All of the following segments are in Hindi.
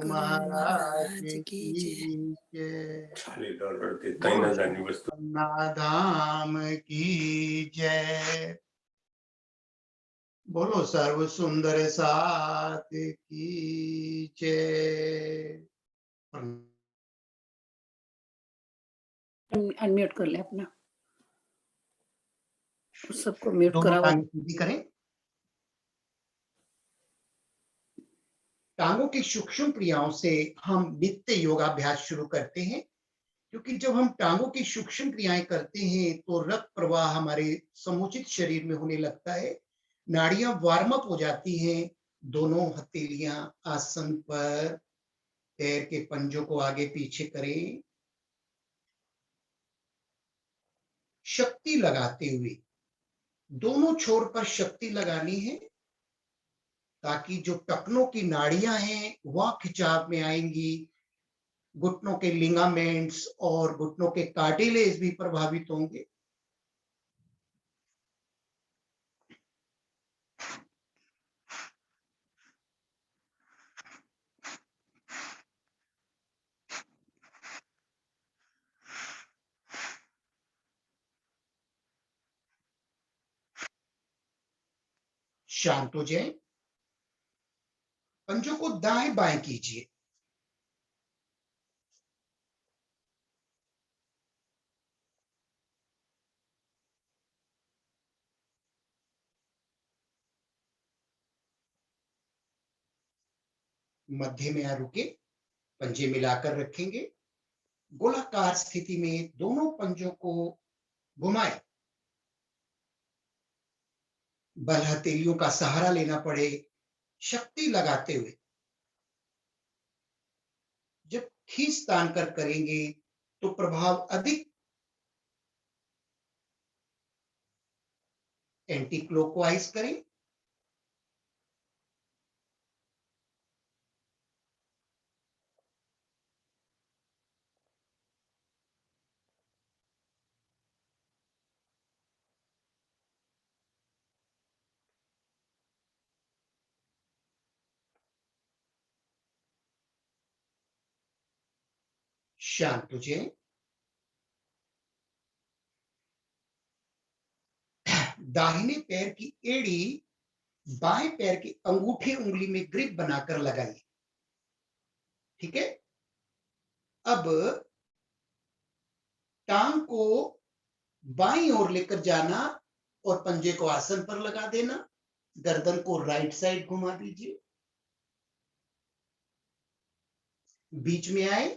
महाराज महाराज की जय। की जय। खाली डॉलर ते 3000 ની વસ્તુ नाधाम की जय। बोलो सर्व सुंदर साथ की जय। अनम्यूट कर ले अपना, सबको म्यूट दोनों करा। टांग सीधी करें। टांगों की सूक्ष्म क्रियाओं से हम नित्य योगाभ्यास शुरू करते हैं, क्योंकि जब हम टांगों की सूक्ष्म क्रियाएं करते हैं तो रक्त प्रवाह हमारे समुचित शरीर में होने लगता है, नाड़ियां वार्म अप हो जाती हैं। दोनों हथेलियां आसन पर, पैर के पंजों को आगे पीछे करें, शक्ति लगाते हुए दोनों छोर पर शक्ति लगानी है, ताकि जो टखनों की नाड़ियां हैं वह खिंचाव में आएंगी, घुटनों के लिगामेंट्स और घुटनों के कार्टिलेज भी प्रभावित होंगे। शांत हो जाए, पंजों को दाएं बाएं कीजिए। मध्य में रुके, पंजे मिलाकर रखेंगे, गोलाकार स्थिति में दोनों पंजों को घुमाएं। बल हथेलियों का सहारा लेना पड़े, शक्ति लगाते हुए। जब खींच तान कर करेंगे तो प्रभाव अधिक एंटी क्लॉकवाइज करें। शांत हो जाए, दाहिने पैर की एड़ी बाएं पैर की अंगूठे उंगली में ग्रिप बनाकर लगाइए। ठीक है, अब टांग को बाईं ओर लेकर जाना और पंजे को आसन पर लगा देना। गर्दन को राइट साइड घुमा दीजिए, बीच में आए,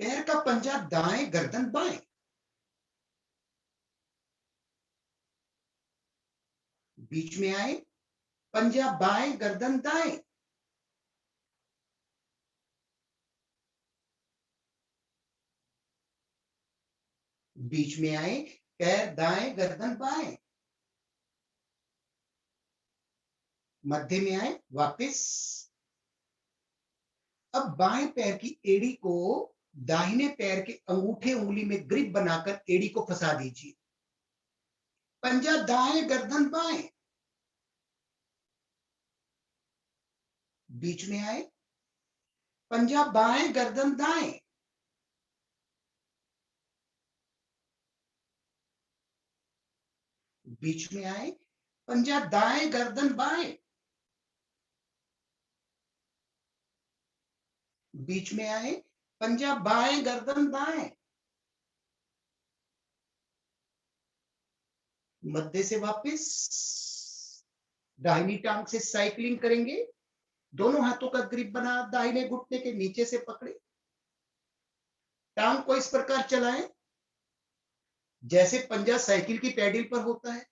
पैर का पंजा दाएं, गर्दन बाएं, बीच में आए, पंजा बाएं, गर्दन दाएं, बीच में आए, पैर दाएं, गर्दन बाएं, मध्य में आए, वापस। अब बाएं पैर की एड़ी को दाहिने पैर के अंगूठे उंगली में ग्रिप बनाकर एड़ी को फंसा दीजिए। पंजा दाएं, गर्दन बाएं, बीच में आए, पंजा बाएं, गर्दन दाएं, बीच में आए, पंजा दाएं, गर्दन बाएं, बीच में आए, पंजा बाएं, गर्दन दाएं, मध्य से वापस। दाहिनी टांग से साइकिलिंग करेंगे, दोनों हाथों का ग्रिप बना दाहिने घुटने के नीचे से पकड़े, टांग को इस प्रकार चलाएं जैसे पंजा साइकिल की पैडल पर होता है।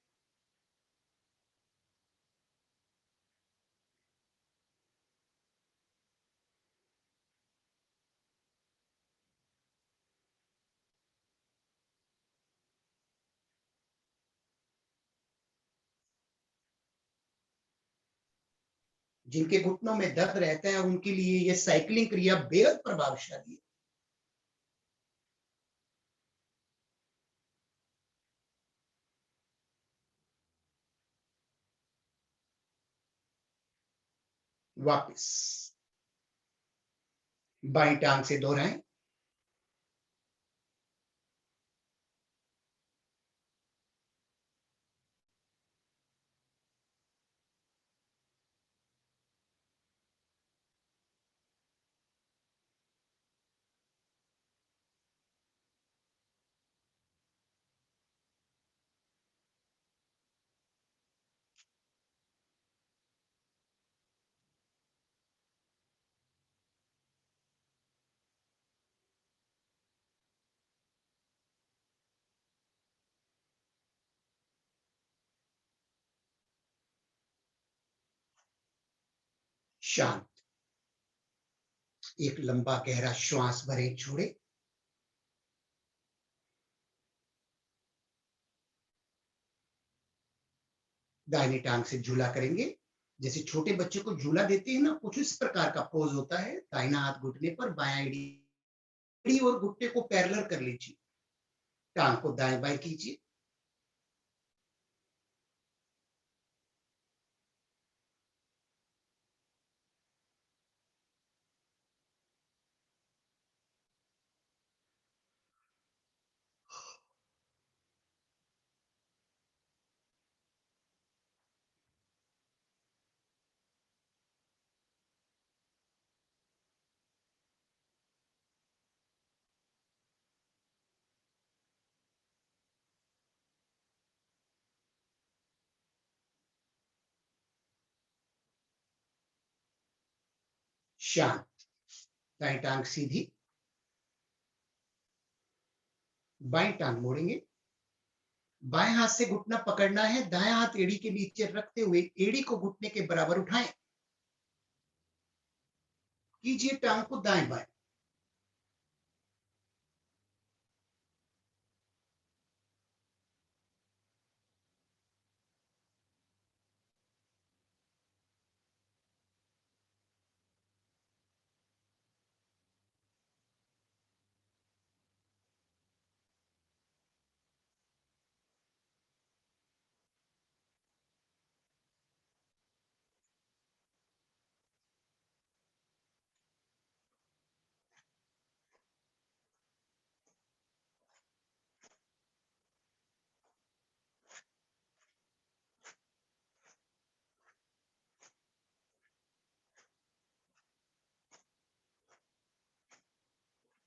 जिनके घुटनों में दर्द रहता है उनके लिए यह साइकिलिंग क्रिया बेहद प्रभावशाली है। वापस बाईं टांग से दोहराएं। शांत। एक लंबा गहरा श्वास भरें, छोड़े। दाहिनी टांग से झूला करेंगे। जैसे छोटे बच्चे को झूला देते हैं ना, कुछ इस प्रकार का पोज होता है। दाहिना हाथ घुटने पर, बायां एड़ी और घुटने को पैरेलल कर लीजिए। टांग को दाएं बाएं कीजिए। शांत। दाएं टांग सीधी। बाएं टांग मोड़ेंगे। बाएं हाथ से घुटना पकड़ना है, दायां हाथ एड़ी के नीचे रखते हुए एड़ी को घुटने के बराबर उठाएं। कीजिए टांग को दाएं बाएं।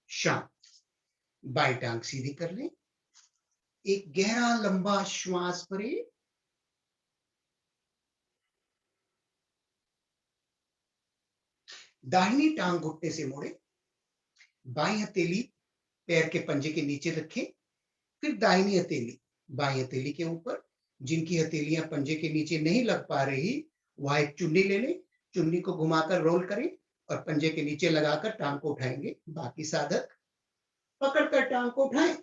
शांत। बाएं टांग सीधी कर लें। एक गहरा लंबा श्वास भरें। दाहिनी टांग घुटने से मोड़े। बाईं हथेली पैर के पंजे के नीचे रखें। फिर दाहिनी हथेली बाईं हथेली के ऊपर। जिनकी हथेलियां पंजे के नीचे नहीं लग पा रही, वह एक चुन्नी ले लें। चुन्नी को घुमाकर रोल करें और पंजे के नीचे लगाकर टांग को उठाएंगे। बाकी साधक पकड़कर टांग को उठाएं।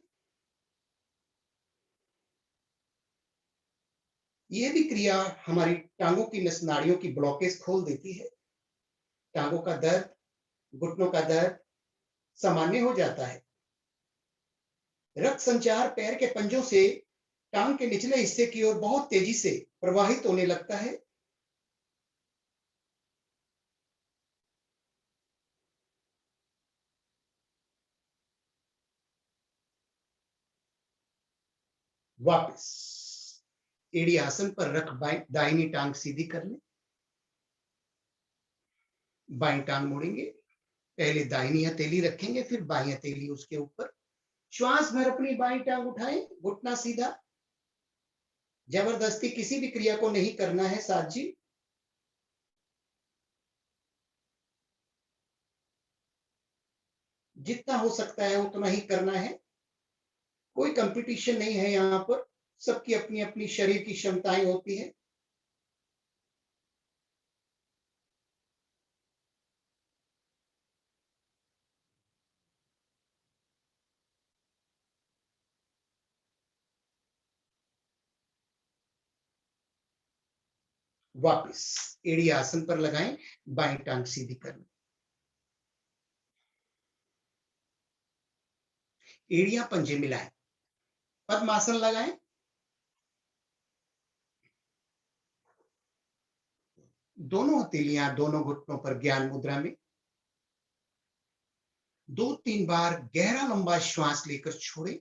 यह भी क्रिया हमारी टांगों की नस नाड़ियों की ब्लॉकेज खोल देती है। टांगों का दर्द, घुटनों का दर्द सामान्य हो जाता है। रक्त संचार पैर के पंजों से टांग के निचले हिस्से की ओर बहुत तेजी से प्रवाहित होने लगता है। वापस एड़ी आसन पर रख दाहिनी टांग सीधी कर लें। बाईं टांग मोड़ेंगे। पहले दाहिनी हथेली रखेंगे, फिर बाईं हथेली उसके ऊपर। श्वास भर अपनी बाईं टांग उठाएं, घुटना सीधा। जबरदस्ती किसी भी क्रिया को नहीं करना है साथ जी। जितना हो सकता है उतना ही करना है। कोई कंपटीशन नहीं है यहाँ पर। सबकी अपनी अपनी शरीर की क्षमताएं होती है। वापस एड़ी आसन पर लगाएं, बाईं टांग सीधी कर लें। एड़ियां पंजे मिलाएं, पद्मासन लगाएं। दोनों हथेलियां दोनों घुटनों पर ज्ञान मुद्रा में। 2-3 बार गहरा लंबा श्वास लेकर छोड़ें।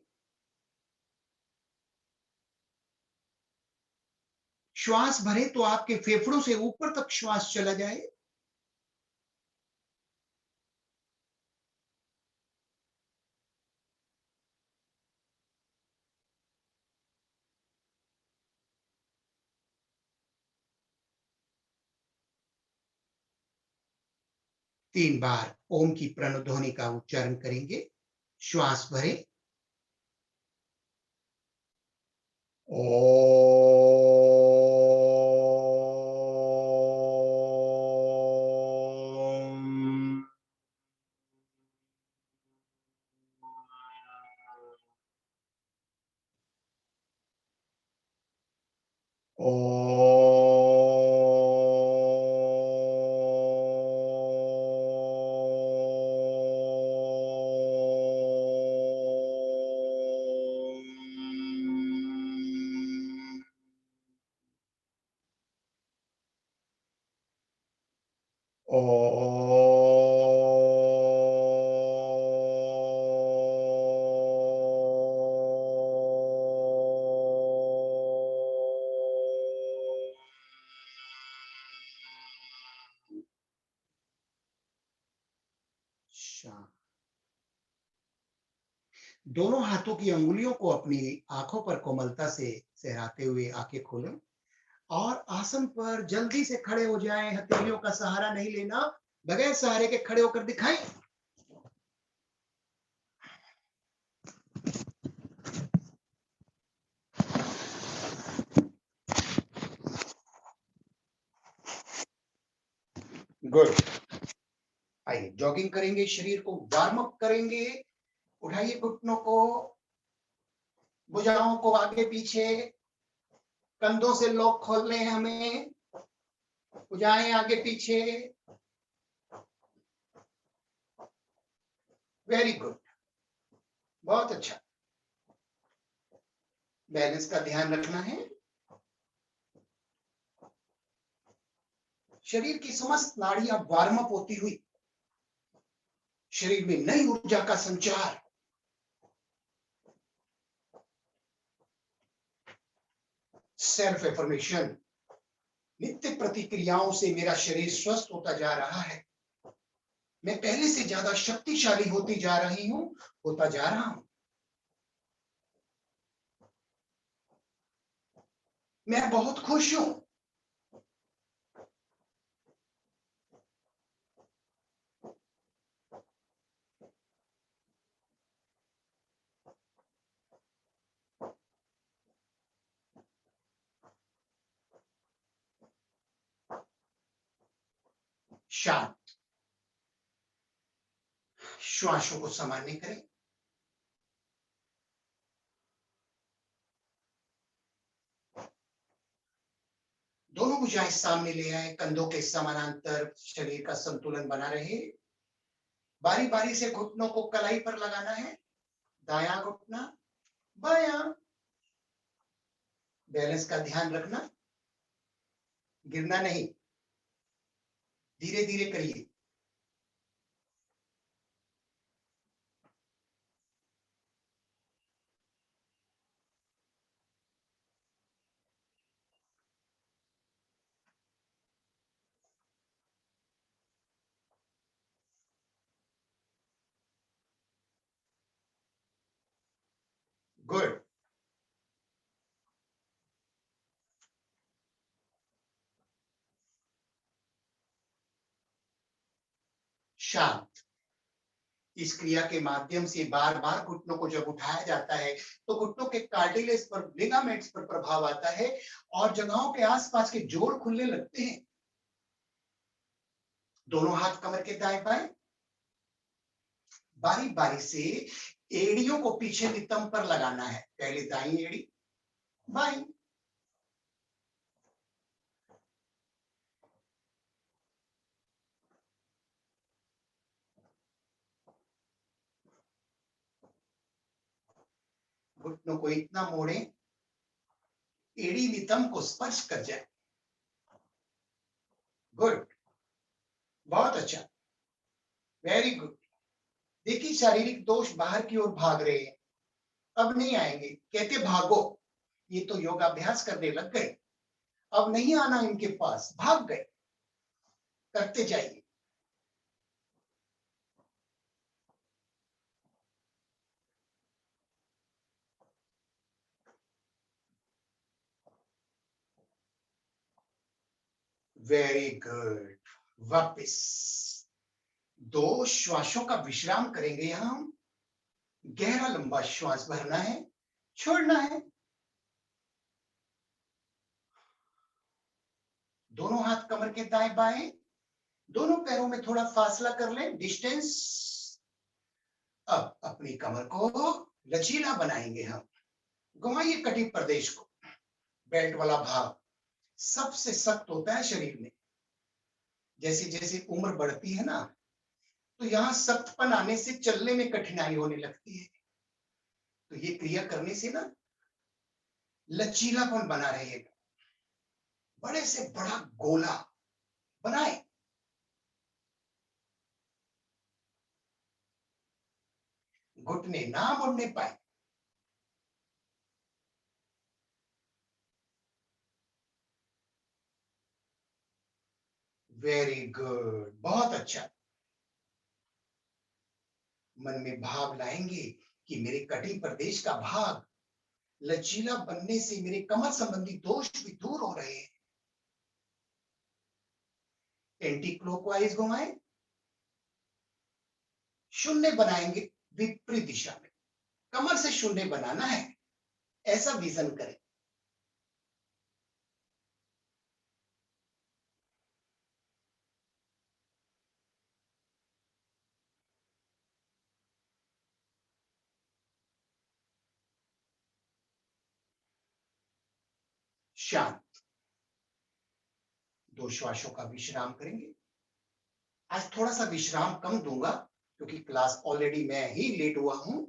श्वास भरे तो आपके फेफड़ों से ऊपर तक श्वास चला जाए। तीन बार ओम की प्रणध्वनि का उच्चारण करेंगे। श्वास भरें। ओम। शांत। दोनों हाथों की अंगुलियों को अपनी आंखों पर कोमलता से सहराते हुए आंखें खोलें और आसन पर जल्दी से खड़े हो जाएं। हथेलियों का सहारा नहीं लेना, बगैर सहारे के खड़े होकर दिखाएं। गुड। आइए जॉगिंग करेंगे, शरीर को वार्म अप करेंगे। उठाइए घुटनों को, भुजाओं को आगे पीछे, कंधों से लॉक खोलने हैं हमें। भुजाएं आगे पीछे। वेरी गुड, बहुत अच्छा। बैलेंस का ध्यान रखना है। शरीर की समस्त नाड़ियां वार्म अप होती हुई शरीर में नई ऊर्जा का संचार। Self affirmation. नित्य प्रतिक्रियाओं से मेरा शरीर स्वस्थ होता जा रहा है। मैं पहले से ज्यादा शक्तिशाली होती जा रही हूं, होता जा रहा हूं। मैं बहुत खुश हूं। शांत। श्वासों को सामान्य करें। दोनों भुजाएं सामने ले आए, कंधों के समानांतर शरीर का संतुलन बना रहे। बारी बारी से घुटनों को कलाई पर लगाना है। दायां घुटना, बायां। बैलेंस का ध्यान रखना, गिरना नहीं। धीरे धीरे करिए। गुड। शांत। इस क्रिया के माध्यम से बार बार घुटनों को जब उठाया जाता है तो घुटनों के कार्टिलेज पर, लिगामेंट्स पर प्रभाव आता है और जगहों के आसपास के जोड़ खुलने लगते हैं। दोनों हाथ कमर के दाएं बाएं। बारी बारी से एड़ियों को पीछे नितंब पर लगाना है। पहले दाई एड़ी, बाई। घुटनों को इतना मोड़े एड़ी नितंब को स्पर्श कर जाए। गुड, बहुत अच्छा, वेरी गुड। देखिए शारीरिक दोष बाहर की ओर भाग रहे हैं, अब नहीं आएंगे, कहते भागो, ये तो योगाभ्यास करने लग गए, अब नहीं आना इनके पास, भाग गए, करते जाइए। Very good. वापस 2 श्वासों का विश्राम करेंगे यहां हम। गहरा लंबा श्वास भरना है, छोड़ना है। दोनों हाथ कमर के दाएं बाएं, दोनों पैरों में थोड़ा फासला कर लें, डिस्टेंस। अब अपनी कमर को लचीला बनाएंगे हम। घुमाइए कटी प्रदेश को। बेल्ट वाला भाग सबसे सख्त होता है शरीर में। जैसे जैसे उम्र बढ़ती है ना, तो यहां सख्तपन आने से चलने में कठिनाई होने लगती है। तो ये क्रिया करने से ना लचीलापन बना रहेगा। बड़े से बड़ा गोला बनाए। घुटने ना मुड़ने पाए। वेरी गुड, बहुत अच्छा। मन में भाव लाएंगे कि मेरे कटी प्रदेश का भाग लचीला बनने से मेरे कमर संबंधी दोष भी दूर हो रहे हैं। एंटी क्लॉकवाइज घुमाएं, शून्य बनाएंगे विपरीत दिशा में। कमर से शून्य बनाना है, ऐसा विजन करें। शांत। 2 श्वासों का विश्राम करेंगे। आज थोड़ा सा विश्राम कम दूंगा क्योंकि क्लास ऑलरेडी मैं ही लेट हुआ हूं।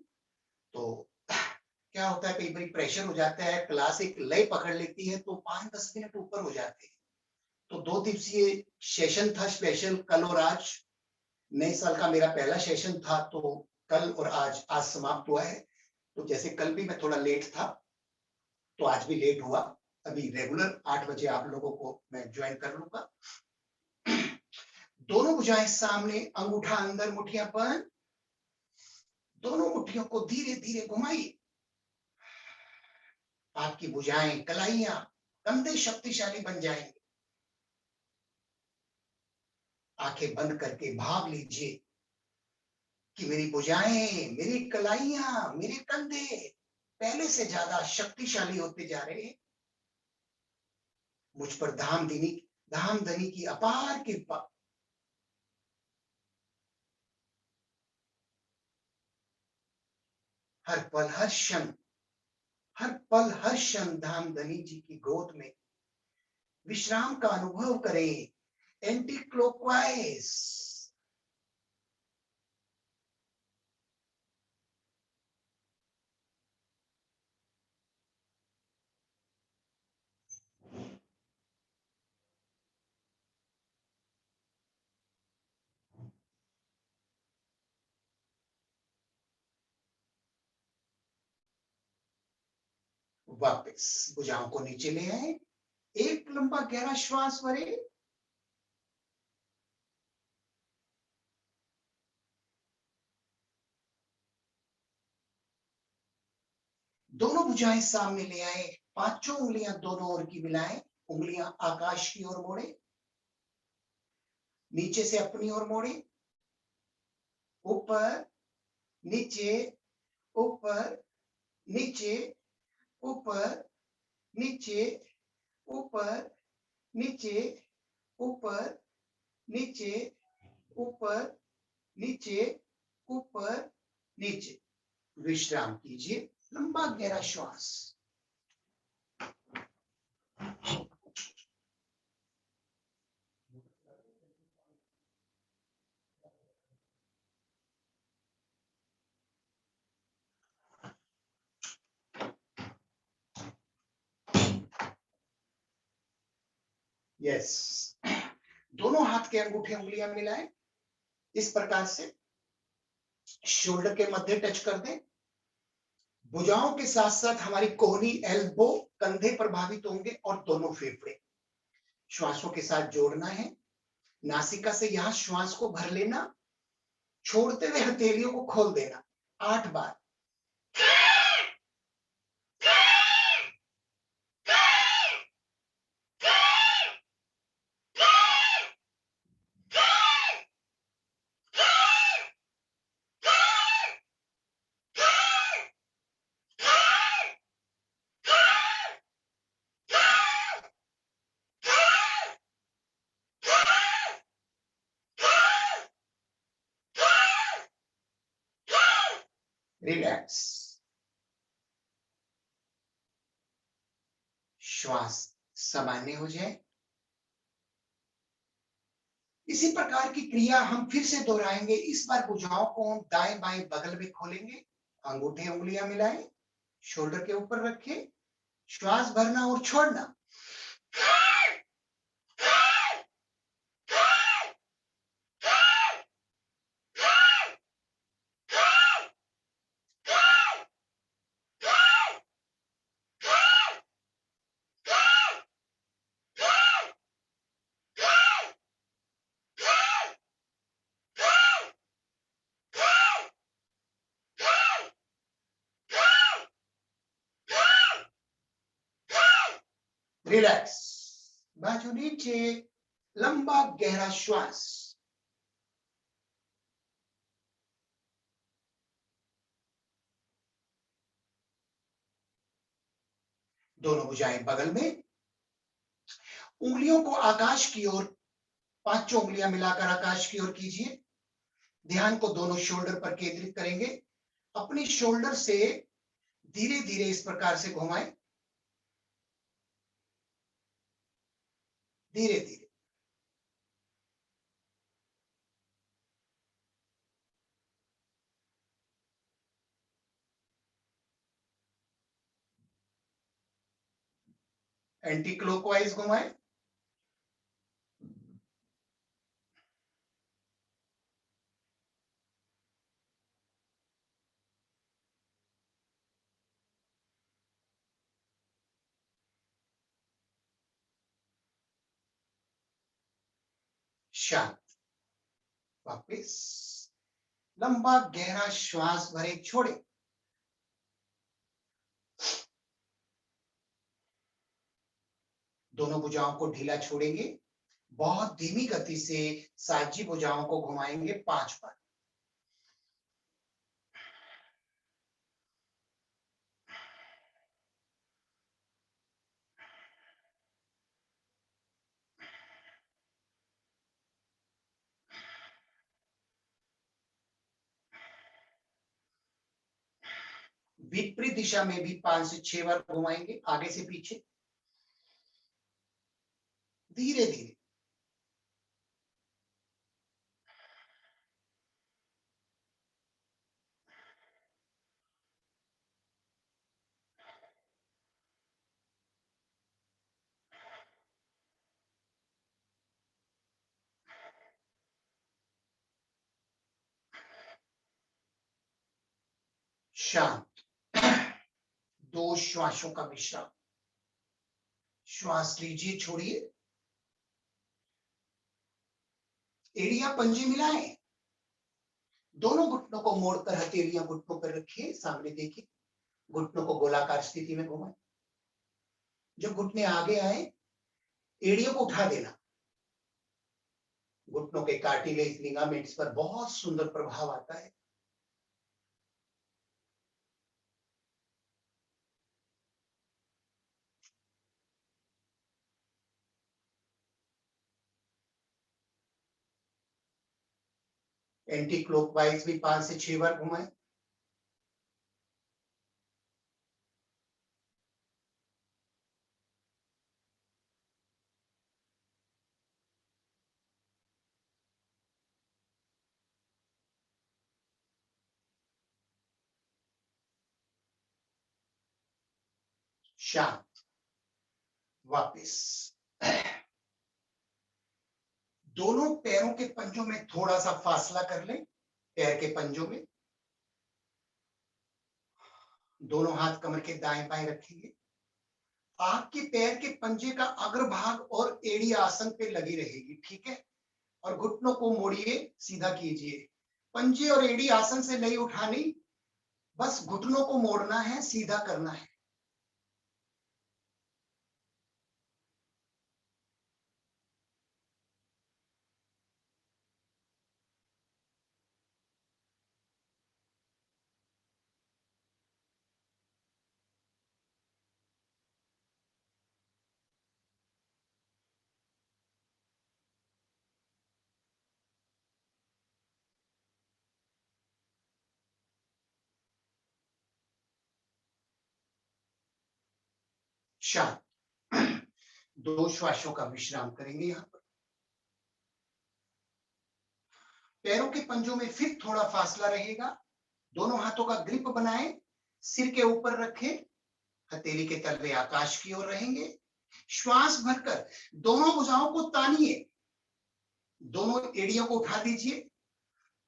तो क्या होता है, कई बार प्रेशर हो जाता है, क्लास एक लय पकड़ लेती है तो 5-10 मिनट ऊपर हो जाते हैं। तो 2 दिवसीय सेशन था स्पेशल, कल और आज। नए साल का मेरा पहला सेशन था, तो कल और आज समाप्त हुआ है। तो जैसे कल भी मैं थोड़ा लेट था, तो आज भी लेट हुआ। अभी रेगुलर 8 बजे आप लोगों को मैं ज्वाइन कर लूंगा। दोनों भुजाएं सामने, अंगूठा अंदर, मुठ्ठियां बंद। दोनों मुट्ठियों को धीरे धीरे घुमाइए। आपकी भुजाएं, कलाइयां, कंधे शक्तिशाली बन जाएंगे। आंखें बंद करके भाव लीजिए कि मेरी भुजाएं, मेरी कलाइयां, मेरे कंधे पहले से ज्यादा शक्तिशाली होते जा रहे हैं। मुझ पर धामधनी की अपार कृपा। हर पल हर क्षण, हर पल हर क्षण धामधनी जी की गोद में विश्राम का अनुभव करें। Anti clockwise. वापस भुजाओं को नीचे ले आए। एक लंबा गहरा श्वास भरे। दोनों भुजाएं सामने ले आए। 5 उंगलियां दोनों ओर की मिलाएं। उंगलियां आकाश की ओर मोड़े। नीचे से अपनी ओर मोड़े। ऊपर नीचे, ऊपर नीचे, ऊपर नीचे, ऊपर नीचे, ऊपर नीचे, ऊपर नीचे, ऊपर नीचे। विश्राम कीजिए। लंबा गहरा श्वास। यस। दोनों हाथ के अंगूठे उंगलियां मिलाएं इस प्रकार से। शोल्डर के मध्य टच कर दें। भुजाओं के साथ साथ हमारी कोहनी, एल्बो, कंधे प्रभावित होंगे और दोनों फेफड़े। श्वासों के साथ जोड़ना है। नासिका से यहां श्वास को भर लेना, छोड़ते हुए हथेलियों को खोल देना 8 बार। रिलैक्स। श्वास सामान्य हो जाए। इसी प्रकार की क्रिया हम फिर से दोहराएंगे। इस बार भुजाओं को हम दाएं बाएं बगल में खोलेंगे, अंगूठे उंगलियां मिलाएं, शोल्डर के ऊपर रखें, श्वास भरना और छोड़ना। रिलैक्स। बाजू नीचे, लंबा गहरा श्वास। दोनों भुजाएं बगल में, उंगलियों को आकाश की ओर, पांचों उंगलियां मिलाकर आकाश की ओर कीजिए। ध्यान को दोनों शोल्डर पर केंद्रित करेंगे। अपनी शोल्डर से धीरे धीरे इस प्रकार से घुमाएं, धीरे धीरे। एंटी क्लॉकवाइज घुमाएं। शांत। वापस लंबा गहरा श्वास भरे, छोड़े। दोनों भुजाओं को ढीला छोड़ेंगे। बहुत धीमी गति से साजी भुजाओं को घुमाएंगे 5 बार। विपरीत दिशा में भी 5 से 6 बार घुमाएंगे, आगे से पीछे, धीरे धीरे। शांत। 2 श्वासों का विश्राम। श्वास लीजिए, छोड़िए। एड़ियां पंजे मिलाएं। दोनों घुटनों को मोड़कर हथेलियां घुटनों पर रखिए, सामने देखिए। घुटनों को गोलाकार स्थिति में घुमाएं। जब घुटने आगे आए, एड़ियों को उठा देना। घुटनों के कार्टिलेज, लिगामेंट्स पर बहुत सुंदर प्रभाव आता है। एंटी क्लॉकवाइज भी 5 से 6 बार घुमाएं। शांत। वापस। दोनों पैरों के पंजों में थोड़ा सा फासला कर लें, पैर के पंजों में। दोनों हाथ कमर के दाएं बाएं रखेंगे। आपके पैर के पंजे का अग्रभाग और एड़ी आसन पे लगी रहेगी, ठीक है। और घुटनों को मोड़िए, सीधा कीजिए। पंजे और एड़ी आसन से नहीं उठानी, बस घुटनों को मोड़ना है, सीधा करना है। शांत। 2 श्वासों का विश्राम करेंगे यहां पर। पैरों के पंजों में फिर थोड़ा फासला रहेगा। दोनों हाथों का ग्रिप बनाएं, सिर के ऊपर रखें, हथेली के तलवे आकाश की ओर रहेंगे। श्वास भरकर दोनों भुजाओं को तानिए, दोनों एड़ियों को उठा दीजिए।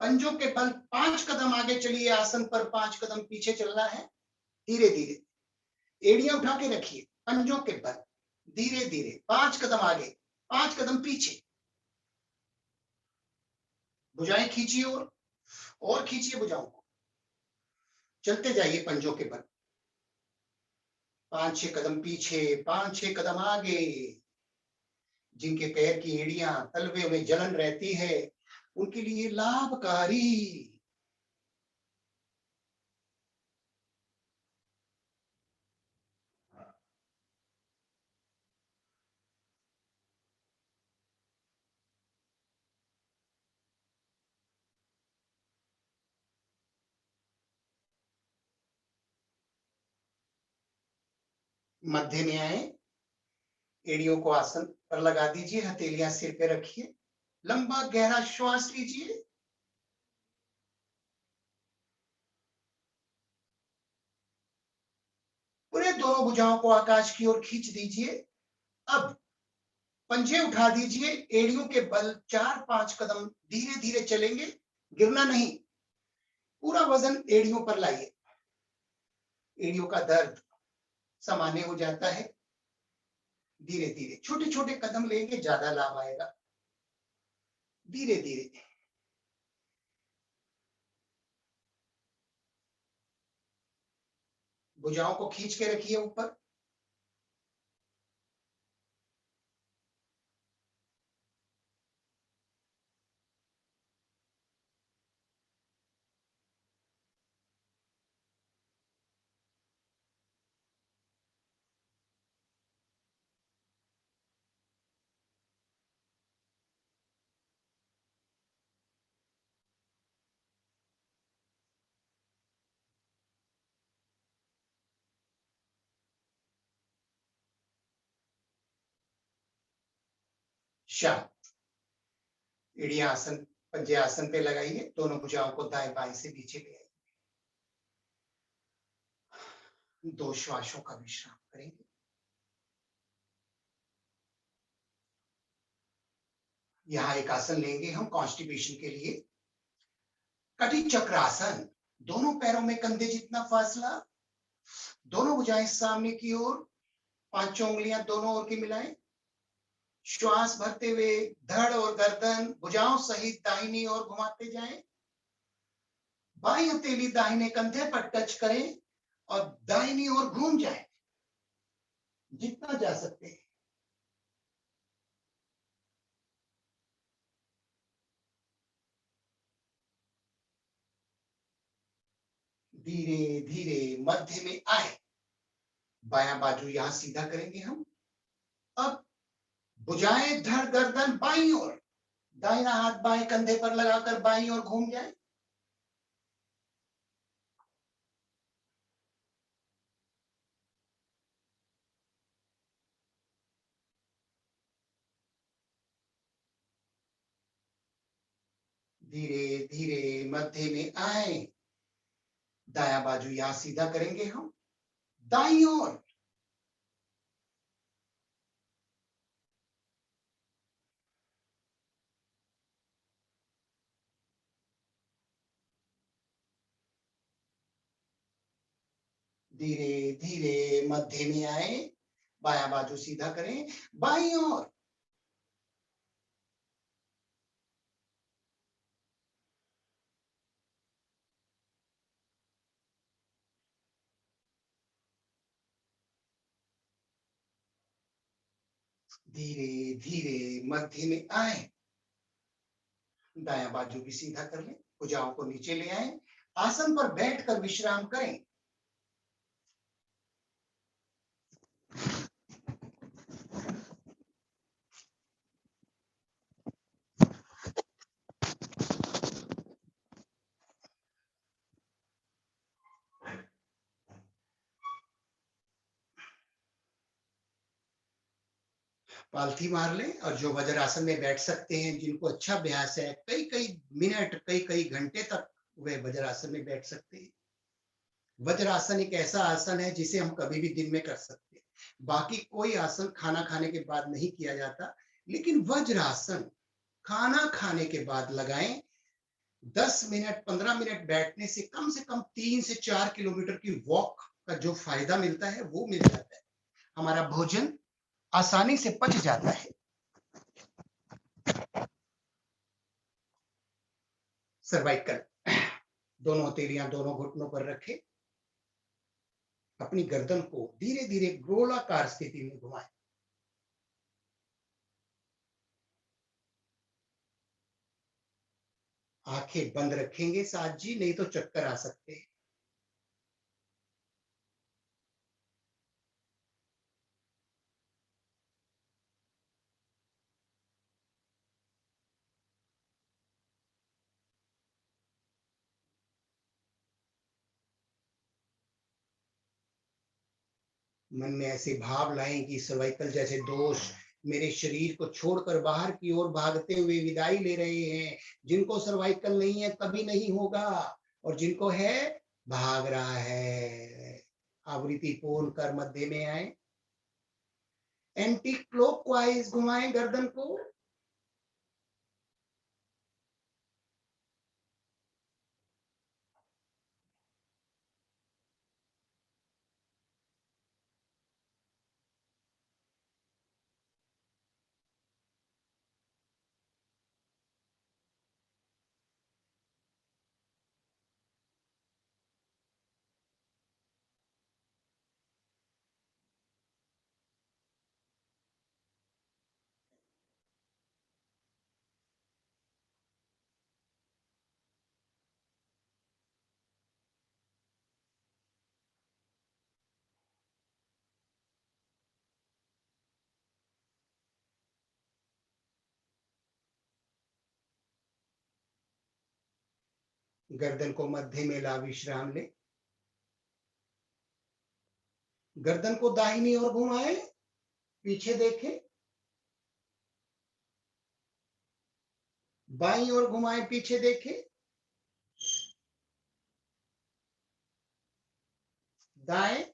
पंजों के बल 5 कदम आगे चलिए, आसन पर 5 कदम पीछे चलना है। धीरे धीरे एड़ियां उठा के रखिए, पंजों के बल धीरे धीरे 5 कदम आगे, 5 कदम पीछे। भुजाएं खींचिए और खींचिए भुजाओं को। चलते जाइए पंजों के बल, 5-6 कदम पीछे, 5-6 कदम आगे। जिनके पैर की एड़ियां तलवे में जलन रहती है, उनके लिए लाभकारी। मध्य में आए, एड़ियों को आसन पर लगा दीजिए, हथेलियां सिर पे रखिए। लंबा गहरा श्वास लीजिए। पूरे दोनों भुजाओं को आकाश की ओर खींच दीजिए। अब पंजे उठा दीजिए, एड़ियों के बल 4-5 कदम धीरे धीरे चलेंगे, गिरना नहीं। पूरा वजन एड़ियों पर लाइए। एड़ियों का दर्द सामान्य हो जाता है। धीरे धीरे छोटे छोटे कदम लेंगे, ज्यादा लाभ आएगा। धीरे धीरे भुजाओं को खींच के रखिए ऊपर। शांत। एड़ियां आसन, पंजे आसन पे लगाइए। दोनों भुजाओं को दाएं बाएं से नीचे ले आइए। 2 श्वासों का विश्राम करेंगे। यहाँ एक आसन लेंगे हम कॉन्स्टिपेशन के लिए, कटी चक्र आसन। दोनों पैरों में कंधे जितना फासला, दोनों भुजाएं सामने की ओर, 5 उंगलियां दोनों ओर की मिलाएं। श्वास भरते हुए धड़ और गर्दन भुजाओं सहित दाहिनी ओर घुमाते जाएं। बाईं हथेली दाहिने कंधे पर टच करें और दाहिनी ओर घूम जाए, जितना जा सकते हैं। धीरे धीरे मध्य में आए, बायां बाजू यहां सीधा करेंगे हम। अब भुजाएं धड़ गर्दन बाईं ओर, दाहिना हाथ बाएं कंधे पर लगाकर बाईं ओर घूम जाए। धीरे धीरे मध्य में आए, दायां बाजू यहां सीधा करेंगे हम, दाईं ओर। धीरे धीरे मध्य में आए, बायां बाजू सीधा करें, बाईं ओर धीरे धीरे मध्य में आए, दायां बाजू भी सीधा कर लें, भुजाओं को नीचे ले आए, आसन पर बैठकर विश्राम करें। पालथी मार लें और जो वज्रासन में बैठ सकते हैं, जिनको अच्छा अभ्यास है, कई कई मिनट, कई कई घंटे तक वे वज्रासन में बैठ सकते हैं। वज्रासन एक ऐसा आसन है जिसे हम कभी भी दिन में कर सकते हैं। बाकी कोई आसन खाना खाने के बाद नहीं किया जाता, लेकिन वज्रासन खाना खाने के बाद लगाएं। 10 मिनट 15 मिनट बैठने से कम 3 से 4 किलोमीटर की वॉक का जो फायदा मिलता है वो मिल जाता है। हमारा भोजन आसानी से पच जाता है। सर्वाइकल, दोनों हथेलियां दोनों घुटनों पर रखें, अपनी गर्दन को धीरे धीरे गोलाकार स्थिति में घुमाएं। आंखें बंद रखेंगे साथ जी, नहीं तो चक्कर आ सकते हैं। मन में ऐसे भाव लाएं कि सर्वाइकल जैसे दोष मेरे शरीर को छोड़कर बाहर की ओर भागते हुए विदाई ले रहे हैं। जिनको सर्वाइकल नहीं है कभी नहीं होगा, और जिनको है भाग रहा है। आवृत्ति पूर्ण कर मध्य में आए, एंटी क्लॉकवाइज घुमाएं गर्दन को। गर्दन को मध्य में ला विश्राम ले, गर्दन को दाहिनी ओर घुमाए, पीछे देखें, बाईं ओर घुमाए, पीछे देखें, दाएं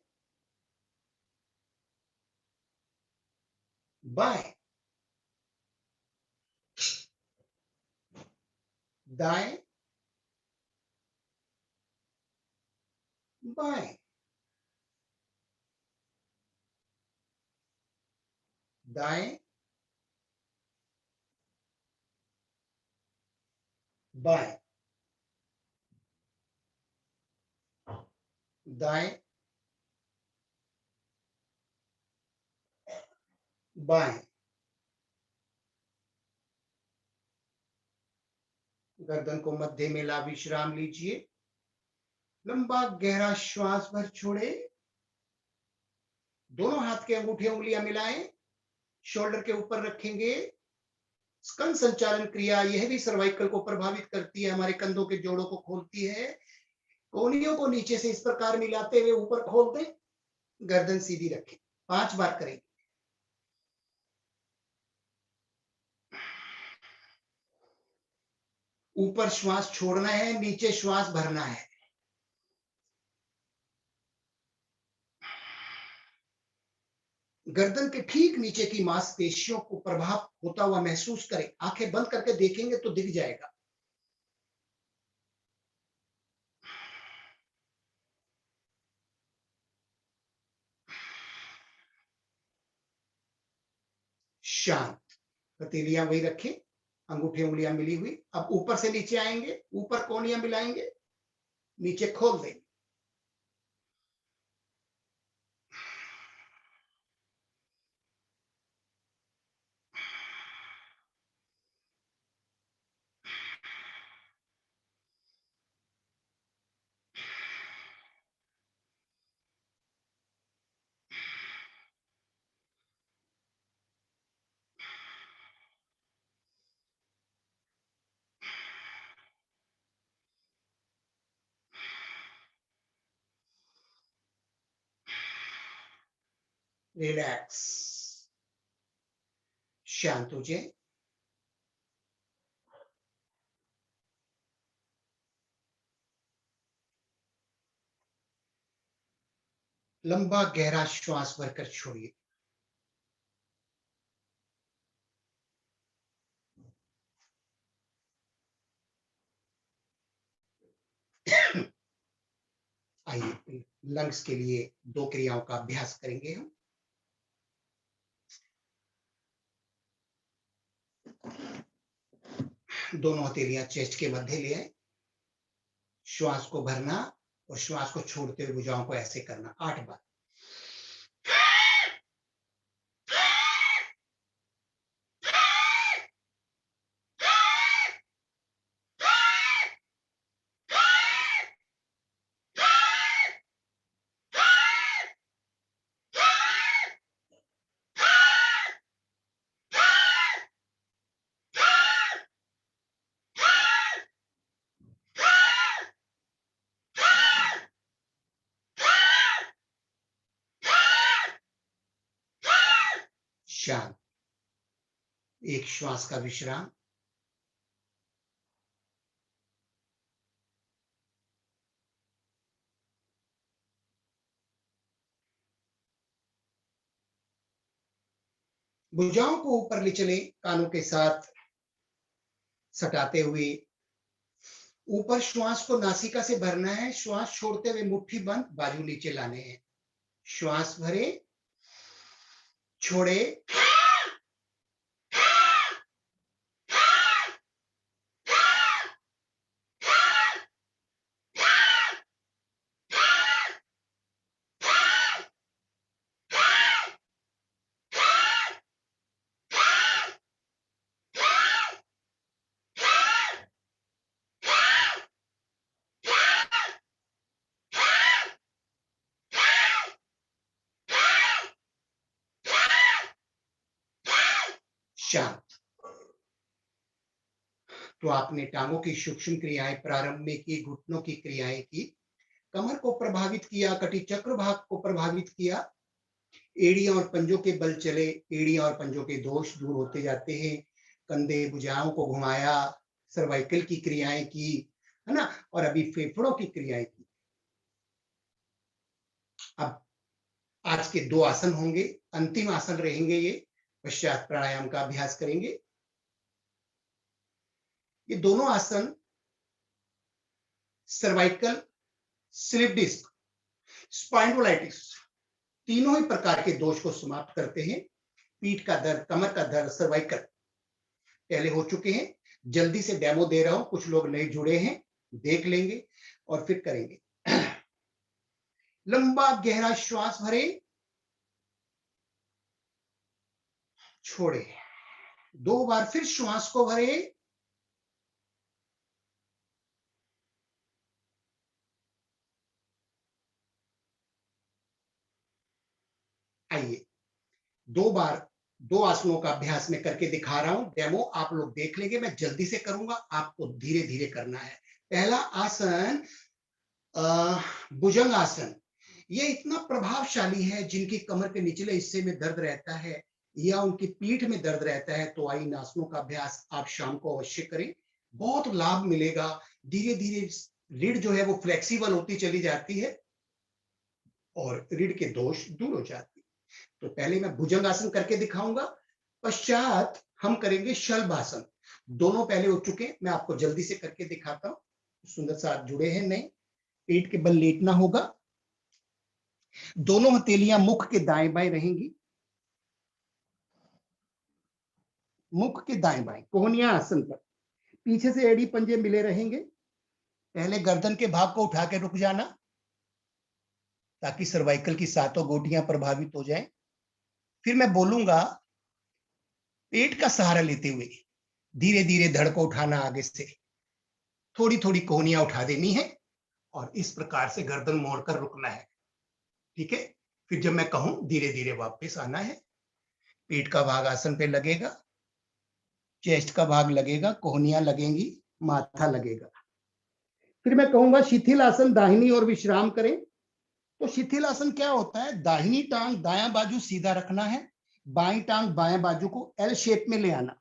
बाएं, दाएं बाएं, दाएं बाएं, दाएं बाएं। गर्दन को मध्य में ला विश्राम लीजिए, लंबा गहरा श्वास भर छोड़े, दोनों हाथ के अंगूठे उंगलियां मिलाएं, शोल्डर के ऊपर रखेंगे। स्कंद संचालन क्रिया यह भी सर्वाइकल को प्रभावित करती है, हमारे कंधों के जोड़ों को खोलती है। कोहनियों को नीचे से इस प्रकार मिलाते हुए ऊपर खोल दें, गर्दन सीधी रखें। 5 बार करें। ऊपर श्वास छोड़ना है, नीचे श्वास भरना है। गर्दन के ठीक नीचे की मांसपेशियों को प्रभाव होता हुआ महसूस करें। आंखें बंद करके देखेंगे तो दिख जाएगा। शांत। हथेलियां वही रखें, अंगूठे उंगलियां मिली हुई। अब ऊपर से नीचे आएंगे, ऊपर कोहनियां मिलाएंगे, नीचे खोल देंगे। रिलैक्स, शांत हो जाए। लंबा गहरा श्वास भरकर छोड़िए। आइए लंग्स के लिए 2 क्रियाओं का अभ्यास करेंगे हम। दोनों हथेलियां चेस्ट के मध्य ले आए। श्वास को भरना और श्वास को छोड़ते हुए भुजाओं को ऐसे करना 8 बार। शांत, एक श्वास का विश्राम। भुजाओं को ऊपर ले चले, कानों के साथ सटाते हुए। ऊपर श्वास को नासिका से भरना है, श्वास छोड़ते हुए मुट्ठी बंद, बाजू नीचे लाने हैं। श्वास भरे, छोड़े, शांत। तो आपने टांगों की सूक्ष्म क्रियाएं प्रारंभ में की, घुटनों की क्रियाएं की, कमर को प्रभावित किया, कटी चक्र भाग को प्रभावित किया, एड़ियां और पंजों के बल चले, एड़ियां और पंजों के दोष दूर होते जाते हैं। कंधे भुजाओं को घुमाया, सर्वाइकल की क्रियाएं की, है ना, और अभी फेफड़ों की क्रियाएं की। अब आज के 2 आसन होंगे, अंतिम आसन रहेंगे ये। पश्चात प्राणायाम का अभ्यास करेंगे। ये दोनों आसन सर्वाइकल, स्लिप डिस्क, स्पाइंडोलाइटिस, तीनों ही प्रकार के दोष को समाप्त करते हैं। पीठ का दर्द, कमर का दर्द, सर्वाइकल पहले हो चुके हैं। जल्दी से डेमो दे रहा हूं, कुछ लोग नए जुड़े हैं, देख लेंगे और फिर करेंगे। लंबा गहरा श्वास भरे, छोड़े। 2 बार फिर श्वास को भरे, आइए 2 बार 2 आसनों का अभ्यास में करके दिखा रहा हूं, डेमो आप लोग देख लेंगे। मैं जल्दी से करूंगा, आपको धीरे धीरे करना है। पहला आसन भुजंग आसन। ये इतना प्रभावशाली है, जिनकी कमर के निचले हिस्से में दर्द रहता है या उनकी पीठ में दर्द रहता है, तो इन आसनों का अभ्यास आप शाम को अवश्य करें, बहुत लाभ मिलेगा। धीरे धीरे रीढ़ जो है वो फ्लेक्सिबल होती चली जाती है और रीढ़ के दोष दूर हो जाते हैं। तो पहले मैं भुजंग आसन करके दिखाऊंगा, पश्चात हम करेंगे शलभासन। दोनों पहले हो चुके, मैं आपको जल्दी से करके दिखाता हूं। सुंदर साथ जुड़े हैं नए, पेट के बल लेटना होगा। दोनों हथेलियां मुख के दाएं बाएं रहेंगी। मुख के दाएं बाएं, कोहनियां आसन पर, पीछे से एड़ी पंजे मिले रहेंगे। पहले गर्दन के भाग को उठा के रुक जाना ताकि सर्वाइकल की सातों गोटियां प्रभावित हो जाएं। फिर मैं बोलूंगा, पेट का सहारा लेते हुए धीरे धीरे धड़ को उठाना, आगे से थोड़ी थोड़ी कोहनियां उठा देनी है और इस प्रकार से गर्दन मोड़कर रुकना है। ठीक है, फिर जब मैं कहूं धीरे धीरे वापस आना है। पेट का भाग आसन पे लगेगा, चेस्ट का भाग लगेगा, कोहनियां लगेंगी, माथा लगेगा। फिर मैं कहूंगा शिथिल आसन दाहिनी और विश्राम करें। तो शिथिल आसन क्या होता है? दाहिनी टांग दायां बाजू सीधा रखना है, बाईं टांग बाएं बाजू को एल शेप में ले आना।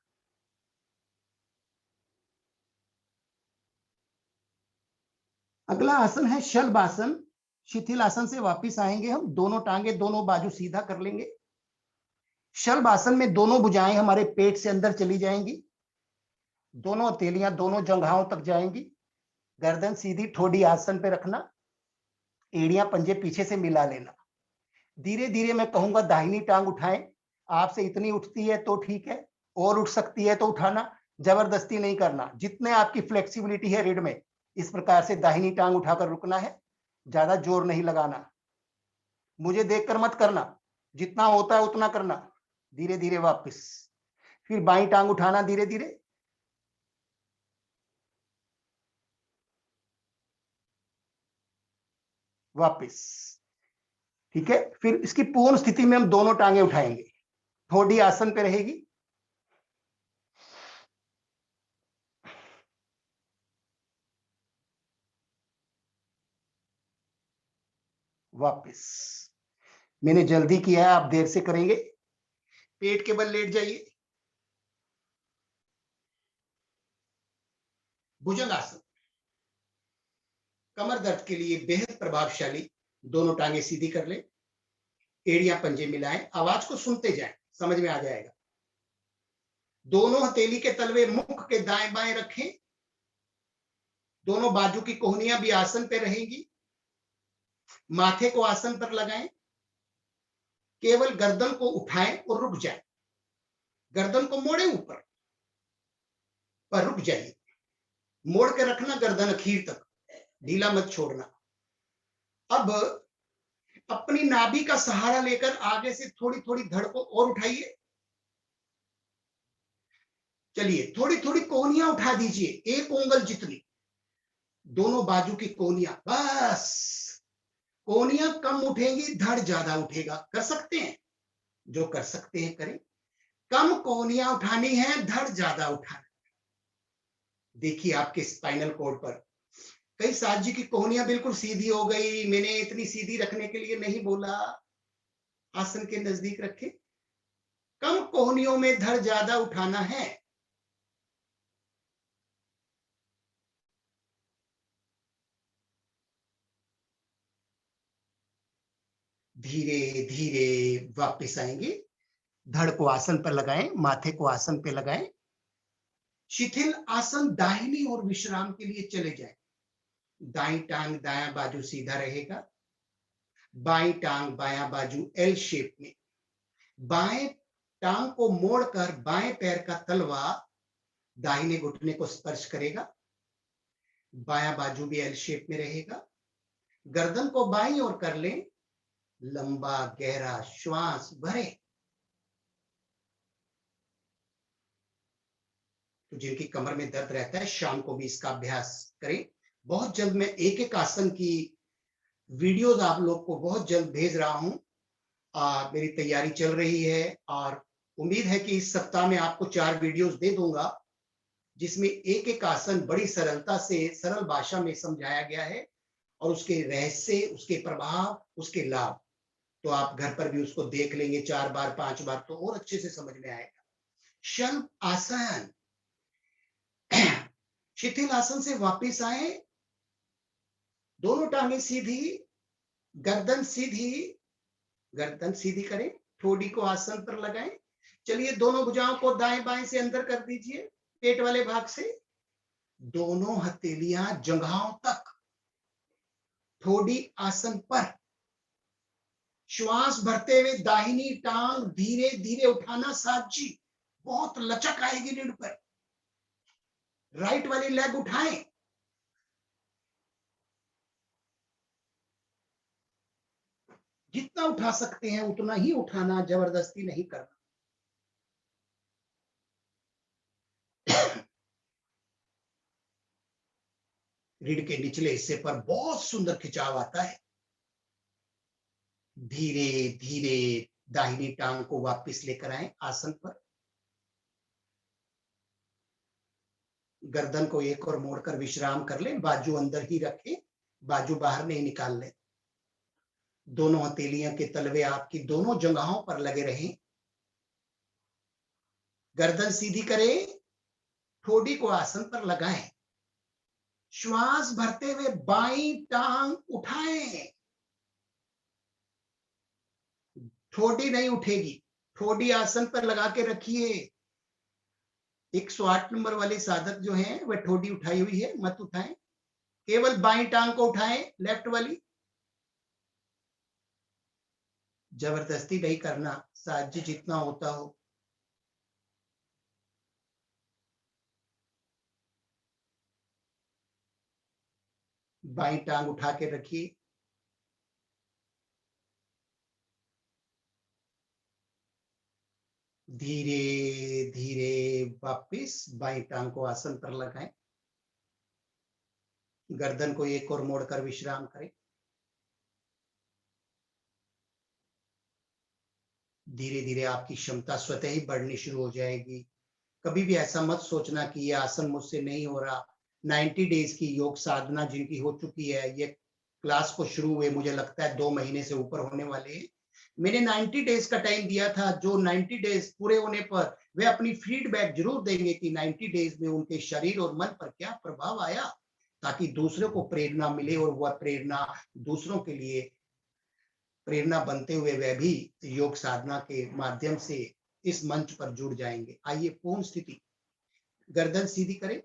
अगला आसन है शल्भ आसन। शिथिल आसन से वापस आएंगे हम, दोनों टांगे दोनों बाजू सीधा कर लेंगे। शल्भ आसन में दोनों भुजाएं हमारे पेट से अंदर चली जाएंगी, दोनों हथेलियां दोनों जंघाओं तक जाएंगी। गर्दन सीधी, ठोडी आसन पे रखना, एड़ियां पंजे पीछे से मिला लेना। धीरे धीरे मैं कहूंगा दाहिनी टांग उठाएं। आपसे इतनी उठती है तो ठीक है, और उठ सकती है तो उठाना, जबरदस्ती नहीं करना। जितने आपकी फ्लेक्सिबिलिटी है रीढ़ में, इस प्रकार से दाहिनी टांग उठाकर रुकना है, ज्यादा जोर नहीं लगाना। मुझे देखकर मत करना, जितना होता है उतना करना। धीरे धीरे वापस। फिर बाईं टांग उठाना धीरे धीरे, वापस। ठीक है, फिर इसकी पूर्ण स्थिति में हम दोनों टांगे उठाएंगे, ठोडी आसन पे रहेगी। वापस। मैंने जल्दी किया है, आप देर से करेंगे। पेट के बल लेट जाइए। भुजंग आसन कमर दर्द के लिए बेहद प्रभावशाली। दोनों टांगे सीधी कर ले, एड़ियां पंजे मिलाएं, आवाज को सुनते जाएं, समझ में आ जाएगा। दोनों हथेली के तलवे मुख के दाएं बाएं रखें, दोनों बाजू की कोहनियां भी आसन पे रहेंगी। माथे को आसन पर लगाएं, केवल गर्दन को उठाएं और रुक जाएं। गर्दन को मोड़े ऊपर, पर रुक जाइए। मोड़ के रखना गर्दन अखीर तक, ढीला मत छोड़ना। अब अपनी नाभि का सहारा लेकर आगे से थोड़ी थोड़ी धड़ को और उठाइए। चलिए, थोड़ी थोड़ी कोहनियां उठा दीजिए, एक उंगल जितनी, दोनों बाजू की कोहनियां। बस, कोहनियां कम उठेंगी, धड़ ज्यादा उठेगा। कर सकते हैं? जो कर सकते हैं करें। कम कोहनियां उठानी है, धड़ ज्यादा उठाना। देखिए आपके स्पाइनल कॉर्ड पर कई साथ जी की कोहनियां बिल्कुल सीधी हो गई। मैंने इतनी सीधी रखने के लिए नहीं बोला, आसन के नजदीक रखे। कम कोहनियों में धड़ ज्यादा उठाना है। धीरे धीरे वापस आएंगे। धड़ को आसन पर लगाएं, माथे को आसन पे लगाएं। शिथिल आसन दाहिनी और विश्राम के लिए चले जाएं। दाईं टांग दायां बाजू सीधा रहेगा, बाईं टांग बायां बाजू एल शेप में। बाएं टांग को मोड़कर बाएं पैर का तलवा दाहिने घुटने को स्पर्श करेगा। बायां बाजू भी एल शेप में रहेगा। गर्दन को बाईं ओर कर लें, लंबा गहरा श्वास भरे। तो जिनकी कमर में दर्द रहता है, शाम को भी इसका अभ्यास करें। बहुत जल्द मैं एक एक आसन की वीडियोस आप लोग को बहुत जल्द भेज रहा हूं। मेरी तैयारी चल रही है और उम्मीद है कि इस सप्ताह में आपको 4 वीडियोस दे दूंगा, जिसमें एक एक आसन बड़ी सरलता से सरल भाषा में समझाया गया है और उसके रहस्य, उसके प्रभाव, उसके लाभ। तो आप घर पर भी उसको देख लेंगे 4 बार 5 बार, तो और अच्छे से समझ में आएगा। शल्भ आसन। शिथिल आसन से वापस आए, दोनों टांगे सीधी, गर्दन सीधी, गर्दन सीधी करें, ठोडी को आसन पर लगाएं। चलिए, दोनों भुजाओं को दाएं बाएं से अंदर कर दीजिए, पेट वाले भाग से। दोनों हथेलियां जंघाओं तक, ठोडी आसन पर। श्वास भरते हुए दाहिनी टांग धीरे धीरे उठाना, साथ जी, बहुत लचक आएगी रीढ़ पर। राइट वाली लेग उठाएं, जितना उठा सकते हैं उतना ही उठाना, जबरदस्ती नहीं करना। रीढ़ के निचले हिस्से पर बहुत सुंदर खिंचाव आता है। धीरे धीरे दाहिनी टांग को वापस लेकर आए आसन पर। गर्दन को एक और मोड़कर विश्राम कर लें, बाजू अंदर ही रखें, बाजू बाहर नहीं निकाल लें। दोनों हथेलियों के तलवे आपकी दोनों जगहों पर लगे रहें। गर्दन सीधी करें, ठोड़ी को आसन पर लगाएं। श्वास भरते हुए बाईं टांग उठाएं। ठोड़ी नहीं उठेगी, ठोड़ी आसन पर लगा के रखिए। 108 नंबर वाले साधक जो हैं वह ठोड़ी उठाई हुई है, मत उठाएं। केवल बाईं टांग को उठाएं, लेफ्ट वाली। जबरदस्ती नहीं करना, साजिश जितना होता हो। बाईं टांग उठा के रखिए। धीरे धीरे वापिस बाईं टांग को आसन पर लगाएं। गर्दन को एक और मोड़कर विश्राम करें। धीरे धीरे आपकी क्षमता स्वतः ही बढ़नी शुरू हो जाएगी। कभी भी ऐसा मत सोचना कि ये आसन मुझसे नहीं हो रहा। 90 डेज की योग साधना जिनकी हो चुकी है, ये क्लास को शुरू हुए मुझे लगता है 2 महीने से ऊपर होने वाले हैं। मैंने 90 डेज का टाइम दिया था। जो 90 डेज पूरे होने पर वे अपनी फीडबैक जरूर देंगे कि 90 डेज में उनके शरीर और मन पर क्या प्रभाव आया, ताकि दूसरों को प्रेरणा मिले और वह प्रेरणा दूसरों के लिए प्रेरणा बनते हुए वह भी योग साधना के माध्यम से इस मंच पर जुड़ जाएंगे। आइए पूर्ण स्थिति, गर्दन सीधी करें।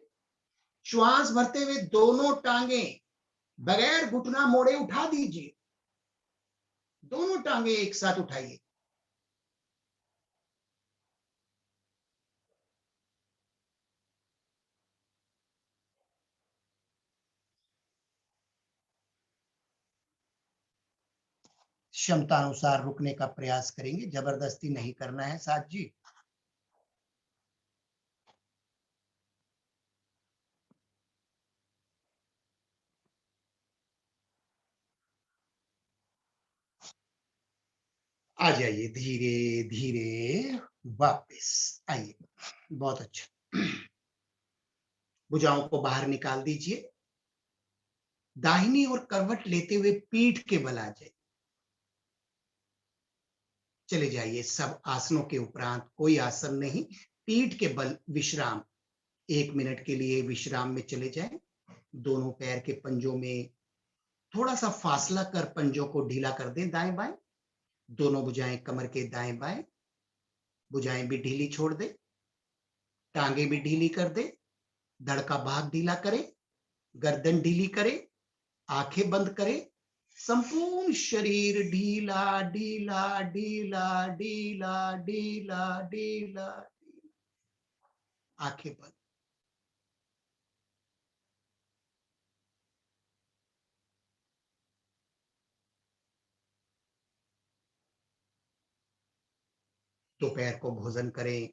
श्वास भरते हुए दोनों टांगे बगैर घुटना मोड़े उठा दीजिए। दोनों टांगे एक साथ उठाइए। क्षमता अनुसार रुकने का प्रयास करेंगे, जबरदस्ती नहीं करना है साथ जी। आ जाइए धीरे धीरे वापस आइए। बहुत अच्छा। भुजाओं को बाहर निकाल दीजिए। दाहिनी ओर करवट लेते हुए पीठ के बल आ जाइए। चले जाइए। सब आसनों के उपरांत कोई आसन नहीं, पीठ के बल विश्राम। 1 मिनट के लिए विश्राम में चले जाएं। दोनों पैर के पंजों में थोड़ा सा फासला कर पंजों को ढीला कर दें, दाएं बाएं। दोनों भुजाएं कमर के दाएं बाएं। भुजाएं भी ढीली छोड़ दें, टांगे भी ढीली कर दें। धड़ का भाग ढीला करें, गर्दन ढीली करें, आंखें बंद करें। संपूर्ण शरीर ढीला ढीला ढीला ढीला ढीला ढीला। आंखें बंद। दोपहर को भोजन करें।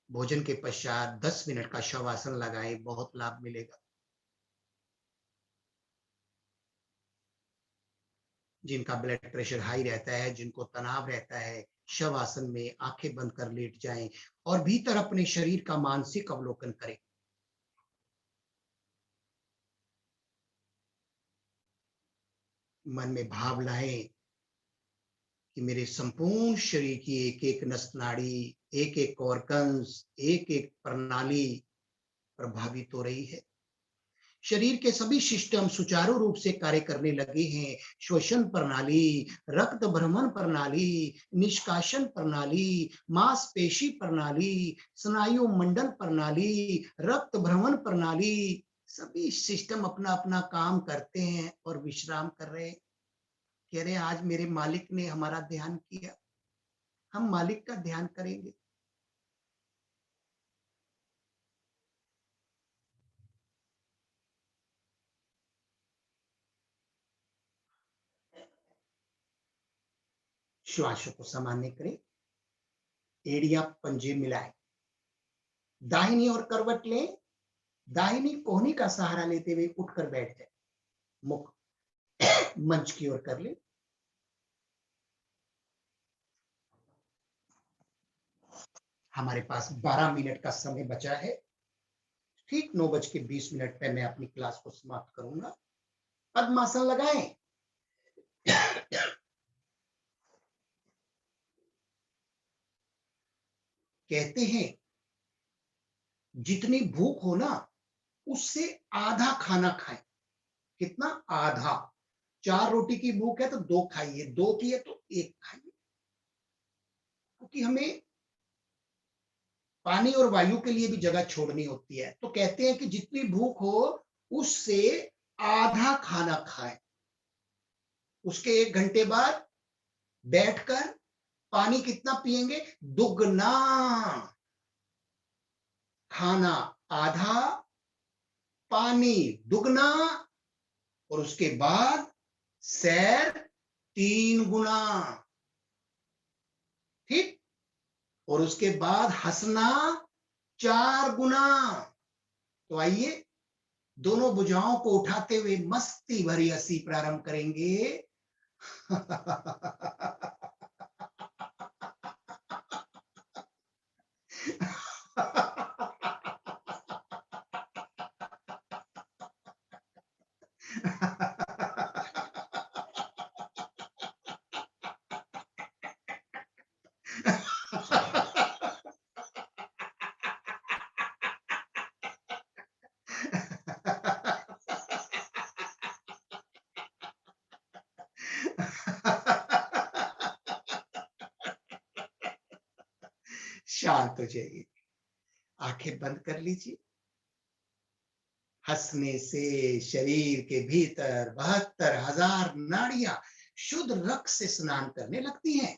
भोजन के पश्चात 10 मिनट का शवासन लगाएं, बहुत लाभ मिलेगा। जिनका ब्लड प्रेशर हाई रहता है, जिनको तनाव रहता है, शवासन में आंखें बंद कर लेट जाएं और भीतर अपने शरीर का मानसिक अवलोकन करें। मन में भाव लाएं कि मेरे संपूर्ण शरीर की एक एक नस नाड़ी, एक एक ऑर्गन्स, एक एक प्रणाली प्रभावित हो रही है। शरीर के सभी सिस्टम सुचारू रूप से कार्य करने लगे हैं। श्वसन प्रणाली, रक्त भ्रमण प्रणाली, निष्कासन प्रणाली, मांसपेशी प्रणाली, स्नायु मंडल प्रणाली, रक्त भ्रमण प्रणाली, सभी सिस्टम अपना अपना काम करते हैं और विश्राम कर रहे हैं। कह रहे हैं आज मेरे मालिक ने हमारा ध्यान किया, हम मालिक का ध्यान करेंगे। श्वासों को सामान्य करें, एड़ियां पंजे मिलाएं, दाहिनी ओर करवट लें, दाहिनी कोहनी का सहारा लेते हुए उठकर बैठ जाए, मुख मंच की ओर कर ले। हमारे पास 12 मिनट का समय बचा है। ठीक 9:20 पे मैं अपनी क्लास को समाप्त करूंगा। पद्मासन लगाएं। कहते हैं जितनी भूख हो ना उससे आधा खाना खाएं। कितना? आधा। 4 रोटी की भूख है तो 2 खाइए, 2 की है तो 1 खाइए, क्योंकि हमें पानी और वायु के लिए भी जगह छोड़नी होती है। तो कहते हैं कि जितनी भूख हो उससे आधा खाना खाएं। उसके 1 घंटे बाद बैठकर पानी कितना पिएंगे? दुगना। खाना आधा, पानी दुगना, और उसके बाद सैर 3 गुना। ठीक? और उसके बाद हंसना 4 गुना। तो आइए दोनों भुजाओं को उठाते हुए मस्ती भरी हंसी प्रारंभ करेंगे। शांत हो जाइए, आंखें बंद कर लीजिए। हंसने से शरीर के भीतर 72,000 नाड़ियां शुद्ध रक्त से स्नान करने लगती हैं।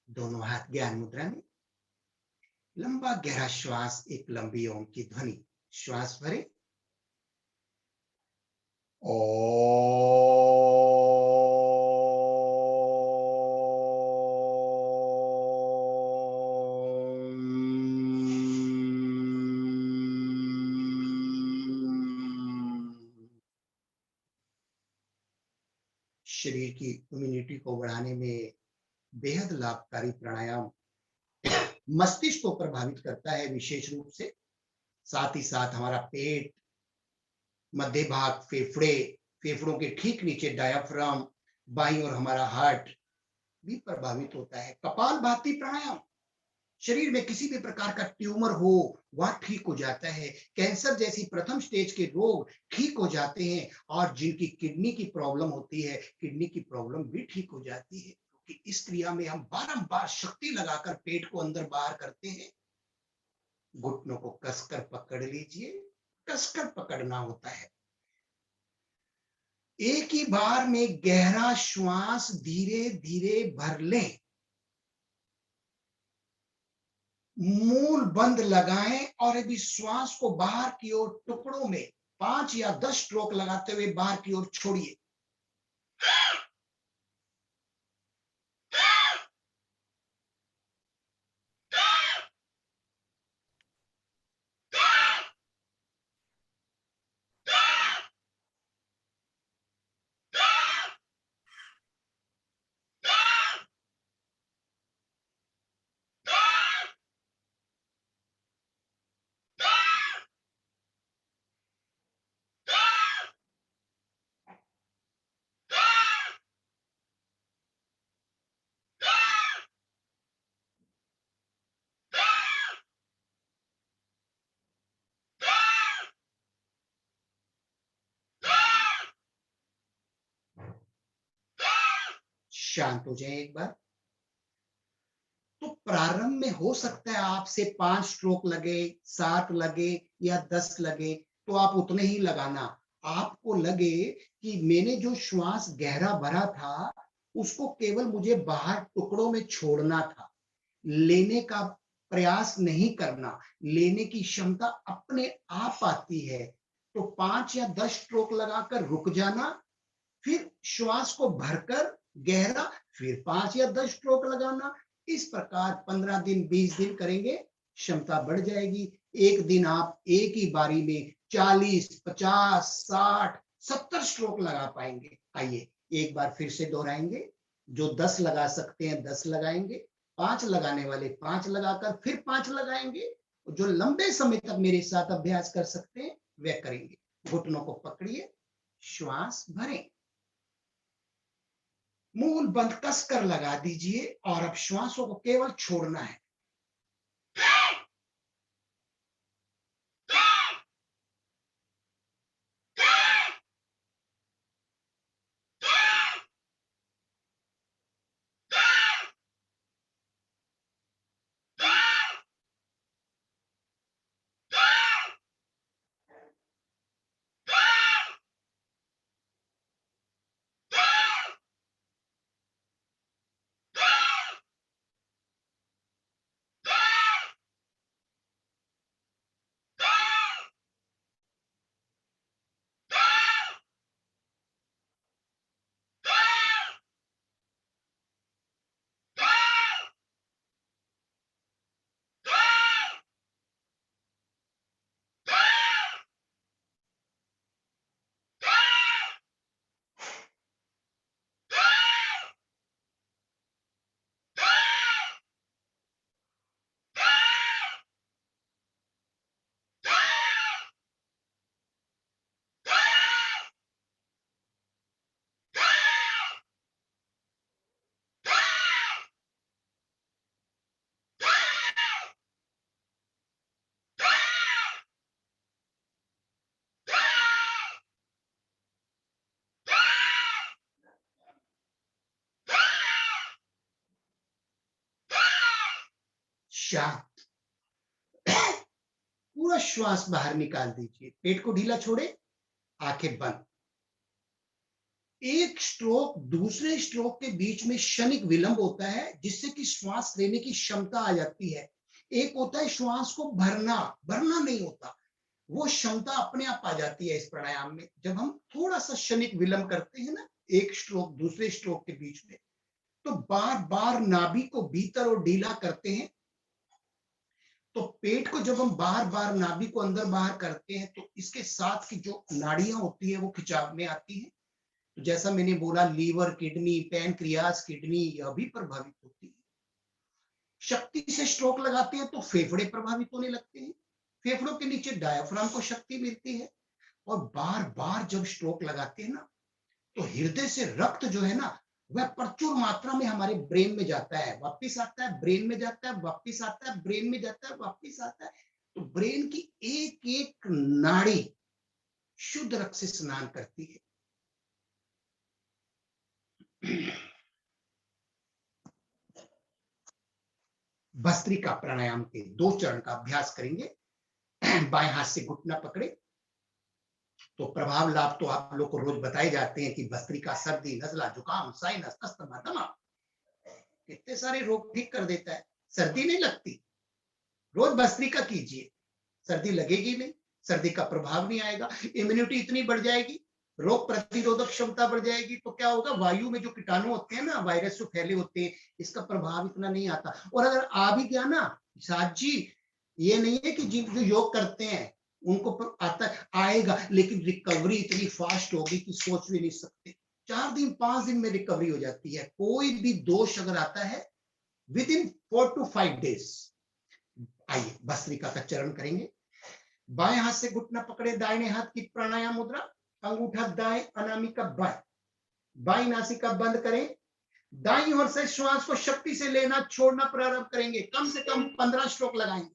दोनों हाथ ज्ञान मुद्रा में। लंबा गहरा श्वास, एक लंबी ओम की ध्वनि। श्वास भरे। शरीर की इम्यूनिटी को बढ़ाने में बेहद लाभकारी प्राणायाम मस्तिष्क को प्रभावित करता है विशेष रूप से। साथ ही साथ हमारा पेट, मध्य भाग, फेफड़े, फेफड़ों के ठीक नीचे डायाफ्राम, बाईं ओर हमारा हार्ट भी प्रभावित होता है। कपालभाति प्राणायाम, शरीर में किसी भी प्रकार का ट्यूमर हो वह ठीक हो जाता है। कैंसर जैसी प्रथम स्टेज के रोग ठीक हो जाते हैं, और जिनकी किडनी की प्रॉब्लम होती है, किडनी की प्रॉब्लम भी ठीक हो जाती है, क्योंकि इस क्रिया में हम बारंबार शक्ति लगाकर पेट को अंदर बाहर करते हैं। घुटनों को कसकर पकड़ लीजिए, कसकर पकड़ना होता है। एक ही बार में गहरा श्वास धीरे धीरे भर लें, मूल बंद लगाएं, और अभी श्वास को बाहर की ओर टुकड़ों में 5 या 10 स्ट्रोक लगाते हुए बाहर की ओर छोड़िए। शांत हो जाए एक बार। तो प्रारंभ में हो सकता है आपसे 5 स्ट्रोक लगे, 7 लगे या 10 लगे, तो आप उतने ही लगाना। आपको लगे कि मैंने जो श्वास गहरा भरा था उसको केवल मुझे बाहर टुकड़ों में छोड़ना था, लेने का प्रयास नहीं करना। लेने की क्षमता अपने आप आती है। तो 5 या 10 स्ट्रोक लगाकर रुक जाना, फिर श्वास को भरकर गहरा, फिर 5 या 10 स्ट्रोक लगाना। इस प्रकार 15 दिन 20 दिन करेंगे, क्षमता बढ़ जाएगी। एक दिन आप एक ही बारी में 40, 50, 60, 70 स्ट्रोक लगा पाएंगे। आइए एक बार फिर से दोहराएंगे। जो 10 लगा सकते हैं 10 लगाएंगे, 5 लगाने वाले 5 लगाकर फिर 5 लगाएंगे। जो लंबे समय तक मेरे साथ अभ्यास कर सकते हैं वह करेंगे। घुटनों को पकड़िए, श्वास भरें, मूल बंद कसकर लगा दीजिए और अब श्वासों को केवल छोड़ना है। शांत, पूरा श्वास बाहर निकाल दीजिए, पेट को ढीला छोड़े, आंखें बंद। एक स्ट्रोक दूसरे स्ट्रोक के बीच में क्षणिक विलंब होता है, जिससे कि श्वास लेने की क्षमता आ जाती है। एक होता है श्वास को भरना, भरना नहीं होता, वो क्षमता अपने आप आ जाती है इस प्राणायाम में। जब हम थोड़ा सा क्षणिक विलंब करते हैं ना, एक स्ट्रोक दूसरे स्ट्रोक के बीच में, तो बार बार नाभि को भीतर और ढीला करते हैं। तो पेट को जब हम बार बार नाभि को अंदर बाहर करते हैं, तो इसके साथ की जो नाड़ियां होती है वो खिंचाव में आती है। तो जैसा मैंने बोला, लीवर, किडनी, पैनक्रियास, किडनी यह भी प्रभावित होती है। शक्ति से स्ट्रोक लगाते हैं तो फेफड़े प्रभावित होने लगते हैं, फेफड़ों के नीचे डायाफ्राम को शक्ति मिलती है। और बार बार जब स्ट्रोक लगाते हैं ना, तो हृदय से रक्त जो है ना, वह प्रचुर मात्रा में हमारे ब्रेन में जाता है, वापिस आता है, ब्रेन में जाता है, वापिस आता है, ब्रेन में जाता है, वापिस आता है। तो ब्रेन की एक एक नाड़ी शुद्ध रक्त से स्नान करती है। भस्त्रिका प्राणायाम के 2 चरण का अभ्यास करेंगे। बाएं हाथ से घुटना पकड़े। तो प्रभाव लाभ तो आप लोग को रोज बताए जाते हैं कि भस्त्रिका सर्दी, नजला, जुकाम, साइनस, अस्थमा, दमा, कितने सारे रोग ठीक कर देता है। सर्दी नहीं लगती, रोज भस्त्रिका कीजिए, सर्दी लगेगी नहीं, सर्दी का प्रभाव नहीं आएगा, इम्यूनिटी इतनी बढ़ जाएगी, रोग प्रतिरोधक क्षमता बढ़ जाएगी। तो क्या होगा, वायु में जो कीटाणु होते हैं ना, वायरस जो फैले होते हैं, इसका प्रभाव इतना नहीं आता। और अगर आ भी गया ना, साथ जी, ये नहीं है कि जिन जो योग करते हैं उनको आता आएगा, लेकिन रिकवरी इतनी फास्ट होगी कि सोच भी नहीं सकते। 4 दिन 5 दिन में रिकवरी हो जाती है। कोई भी दोष अगर आता है विद इन 4 to 5 days। आइए भस्त्रिका का चरण करेंगे। बाएं हाथ से घुटना पकड़े, दाहिने हाथ की प्राणायाम मुद्रा, अंगूठा दाएं अनामिका बाएं, बाईं नासिका बंद करें। दाईं ओर से श्वास को शक्ति से लेना छोड़ना प्रारंभ करेंगे। कम से कम 15 स्ट्रोक लगाएंगे।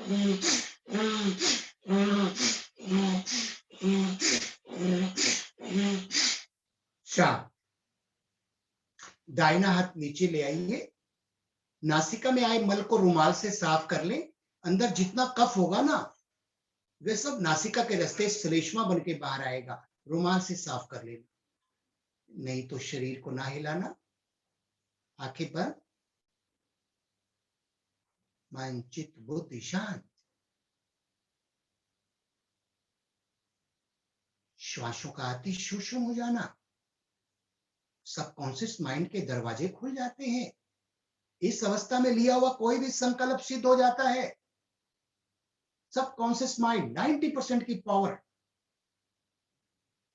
शांत। दाहिना हाथ नीचे ले आइए। नासिका में आए मल को रुमाल से साफ कर लें। अंदर जितना कफ होगा ना, वे सब नासिका के रास्ते श्लेष्मा बन के बाहर आएगा। रुमाल से साफ कर लेना। नहीं तो शरीर को ना हिलाना। आंखें बंद। मन चित्त बुद्धि शांत। श्वासों का आती सूक्ष्म हो जाना। सबकॉन्शियस माइंड के दरवाजे खुल जाते हैं। इस अवस्था में लिया हुआ कोई भी संकल्प सिद्ध हो जाता है। सबकॉन्शियस माइंड 90% की पावर,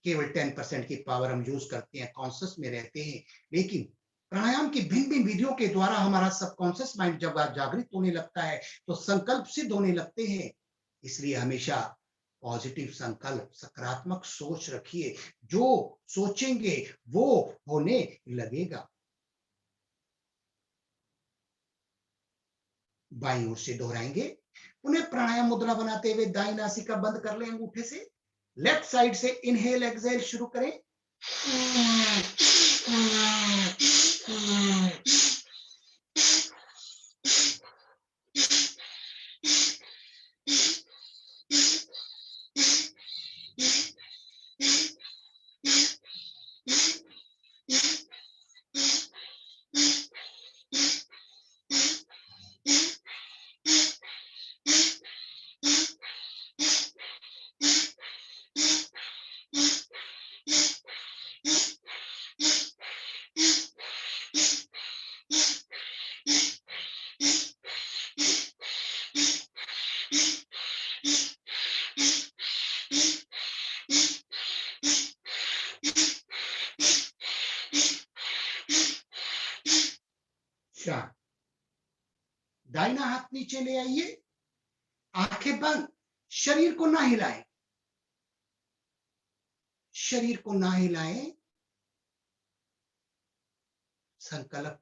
केवल 10% की पावर हम यूज करते हैं, कॉन्शियस में रहते हैं। लेकिन प्राणायाम की भिन्न भिन्न विधियों के द्वारा हमारा सबकॉन्शियस माइंड जब जागृत होने लगता है तो संकल्प सिद्ध होने लगते हैं। इसलिए हमेशा पॉजिटिव संकल्प, सकारात्मक सोच रखिए। जो सोचेंगे वो होने लगेगा। बाईं ओर से दोहराएंगे। उन्हें प्राणायाम मुद्रा बनाते हुए दाईं नासिका बंद कर लें अंगूठे से। लेफ्ट साइड से इनहेल एक्सहेल शुरू करें। शांत। दाहिना हाथ नीचे ले आइए। आंखें बंद। शरीर को ना हिलाएं। शरीर को ना हिलाएं। संकल्प।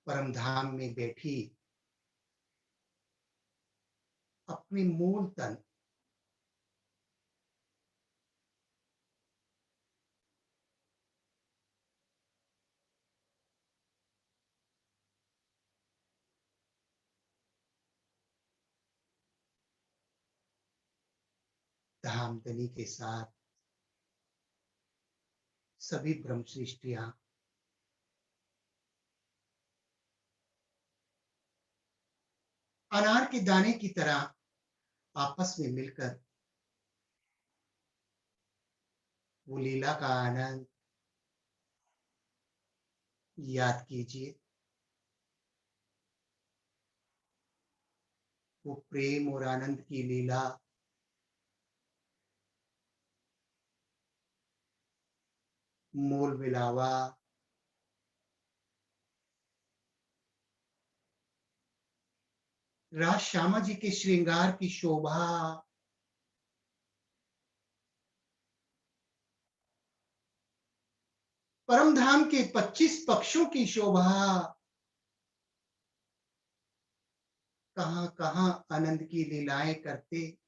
परम धाम में बैठी अपनी मूल तन धामधनी के साथ सभी ब्रह्म सृष्टियां अनार के दाने की तरह आपस में मिलकर वो लीला का आनंद याद कीजिए। वो प्रेम और आनंद की लीला मोल मिलावा राज श्यामा जी के श्रृंगार की शोभा, परम धाम के 25 पक्षों की शोभा, कहां कहां आनंद की लीलाएं करते।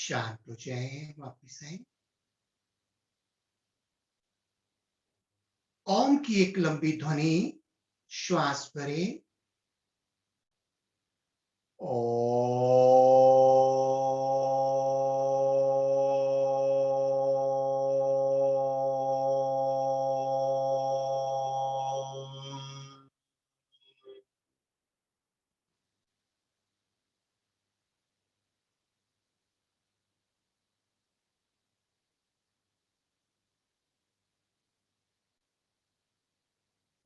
शांत हो जाए, वापस आए। ओम की एक लंबी ध्वनि श्वास भरें। ओम।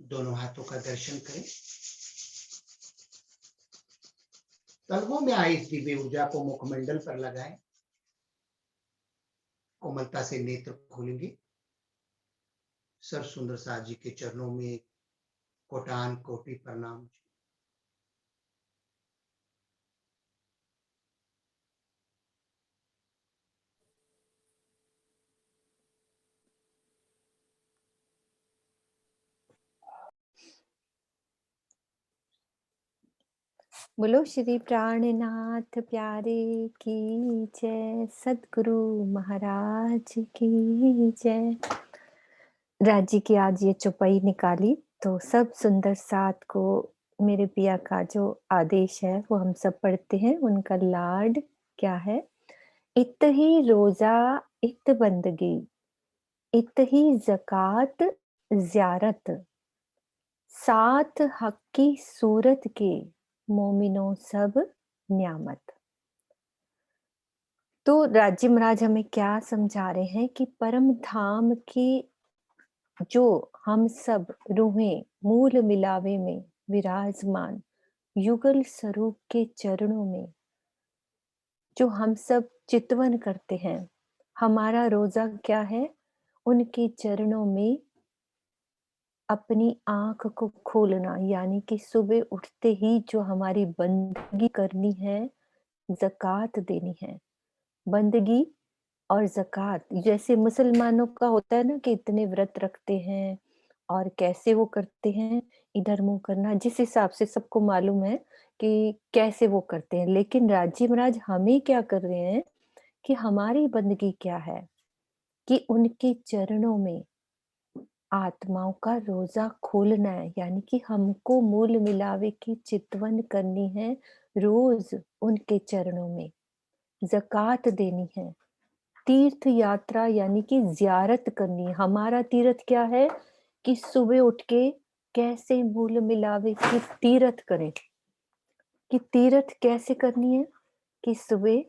दोनों हाथों का दर्शन करें। तलवों में आई इस दिव्य ऊर्जा को मुखमंडल पर लगाएं। कोमलता से नेत्र खोलेंगे। सर सुंदर साथ जी के चरणों में कोटान कोटि प्रणाम। बोलो श्री प्राणनाथ प्यारे की जय, सदगुरु महाराज की जय। राजी की आज ये चौपाई निकाली तो सब सुंदर साथ को मेरे पिया का जो आदेश है वो हम सब पढ़ते हैं। उनका लाड क्या है? इत ही रोजा इत बंदगी, इत ही ज़कात ज़ियारत, साथ हक की सूरत के मोमिनो सब न्यामत। तो राजी महाराज हमें क्या समझा रहे हैं कि परम धाम की जो हम सब रूहें मूल मिलावे में विराजमान युगल स्वरूप के चरणों में जो हम सब चितवन करते हैं, हमारा रोजा क्या है? उनके चरणों में अपनी आंख को खोलना, यानी कि सुबह उठते ही जो हमारी बंदगी करनी है, ज़कात देनी है। बंदगी और ज़कात जैसे मुसलमानों का होता है ना कि इतने व्रत रखते हैं और कैसे वो करते हैं, इधर मुँह करना, जिस हिसाब से सबको मालूम है कि कैसे वो करते हैं। लेकिन राजी महाराज हमें क्या कर रहे हैं कि हमारी बंदगी क्या है कि उनके चरणों में आत्माओं का रोज़ा खोलना है, यानी कि हमको मूल मिलावे की चितवन करनी है, रोज़ उनके चरणों में ज़कात देनी है। तीर्थ यात्रा यानी कि ज़ियारत करनी है। हमारा तीर्थ क्या है कि सुबह उठ के कैसे मूल मिलावे की तीर्थ करें। कि तीर्थ कैसे करनी है कि सुबह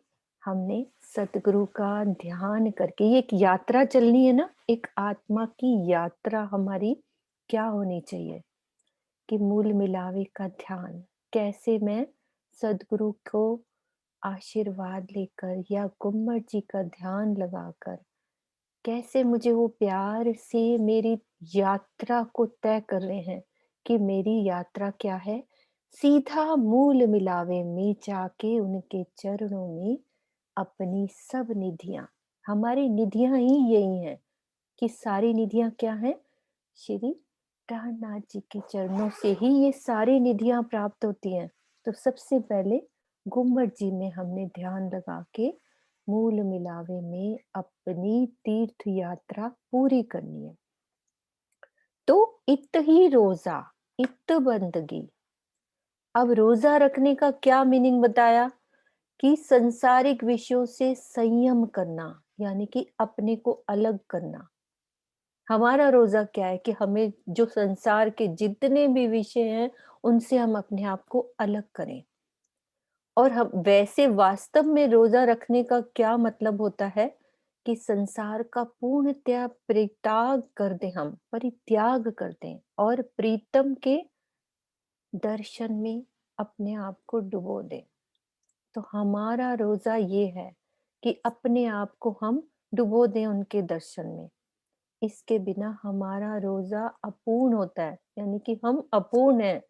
हमने सतगुरु का ध्यान करके, ये एक यात्रा चलनी है ना, एक आत्मा की यात्रा हमारी क्या होनी चाहिए कि मूल मिलावे का ध्यान कैसे मैं सदगुरु को आशीर्वाद लेकर या गुम्मट जी का ध्यान लगाकर कैसे मुझे वो प्यार से मेरी यात्रा को तय कर रहे हैं कि मेरी यात्रा क्या है? सीधा मूल मिलावे में जाके उनके चरणों में अपनी सब निधियां, हमारी निधियां ही यही हैं कि सारी निधियां क्या हैं? श्री प्राणनाथ जी के चरणों से ही ये सारी निधियां प्राप्त होती हैं। तो सबसे पहले गुम्मट जी में हमने ध्यान लगा के मूल मिलावे में अपनी तीर्थ यात्रा पूरी करनी है। तो इत ही रोजा इत बंदगी। अब रोजा रखने का क्या मीनिंग बताया कि संसारिक विषयों से संयम करना, यानी कि अपने को अलग करना। हमारा रोजा क्या है कि हमें जो संसार के जितने भी विषय हैं उनसे हम अपने आप को अलग करें। और हम वैसे वास्तव में रोजा रखने का क्या मतलब होता है कि संसार का पूर्णतया परित्याग कर दें, हम परित्याग कर दें और प्रीतम के दर्शन में अपने आप को डुबो दें। तो हमारा रोजा ये है कि अपने आप को हम डुबो दें उनके दर्शन में। इसके बिना हमारा रोजा अपूर्ण होता है, यानी कि हम अपूर्ण हैं।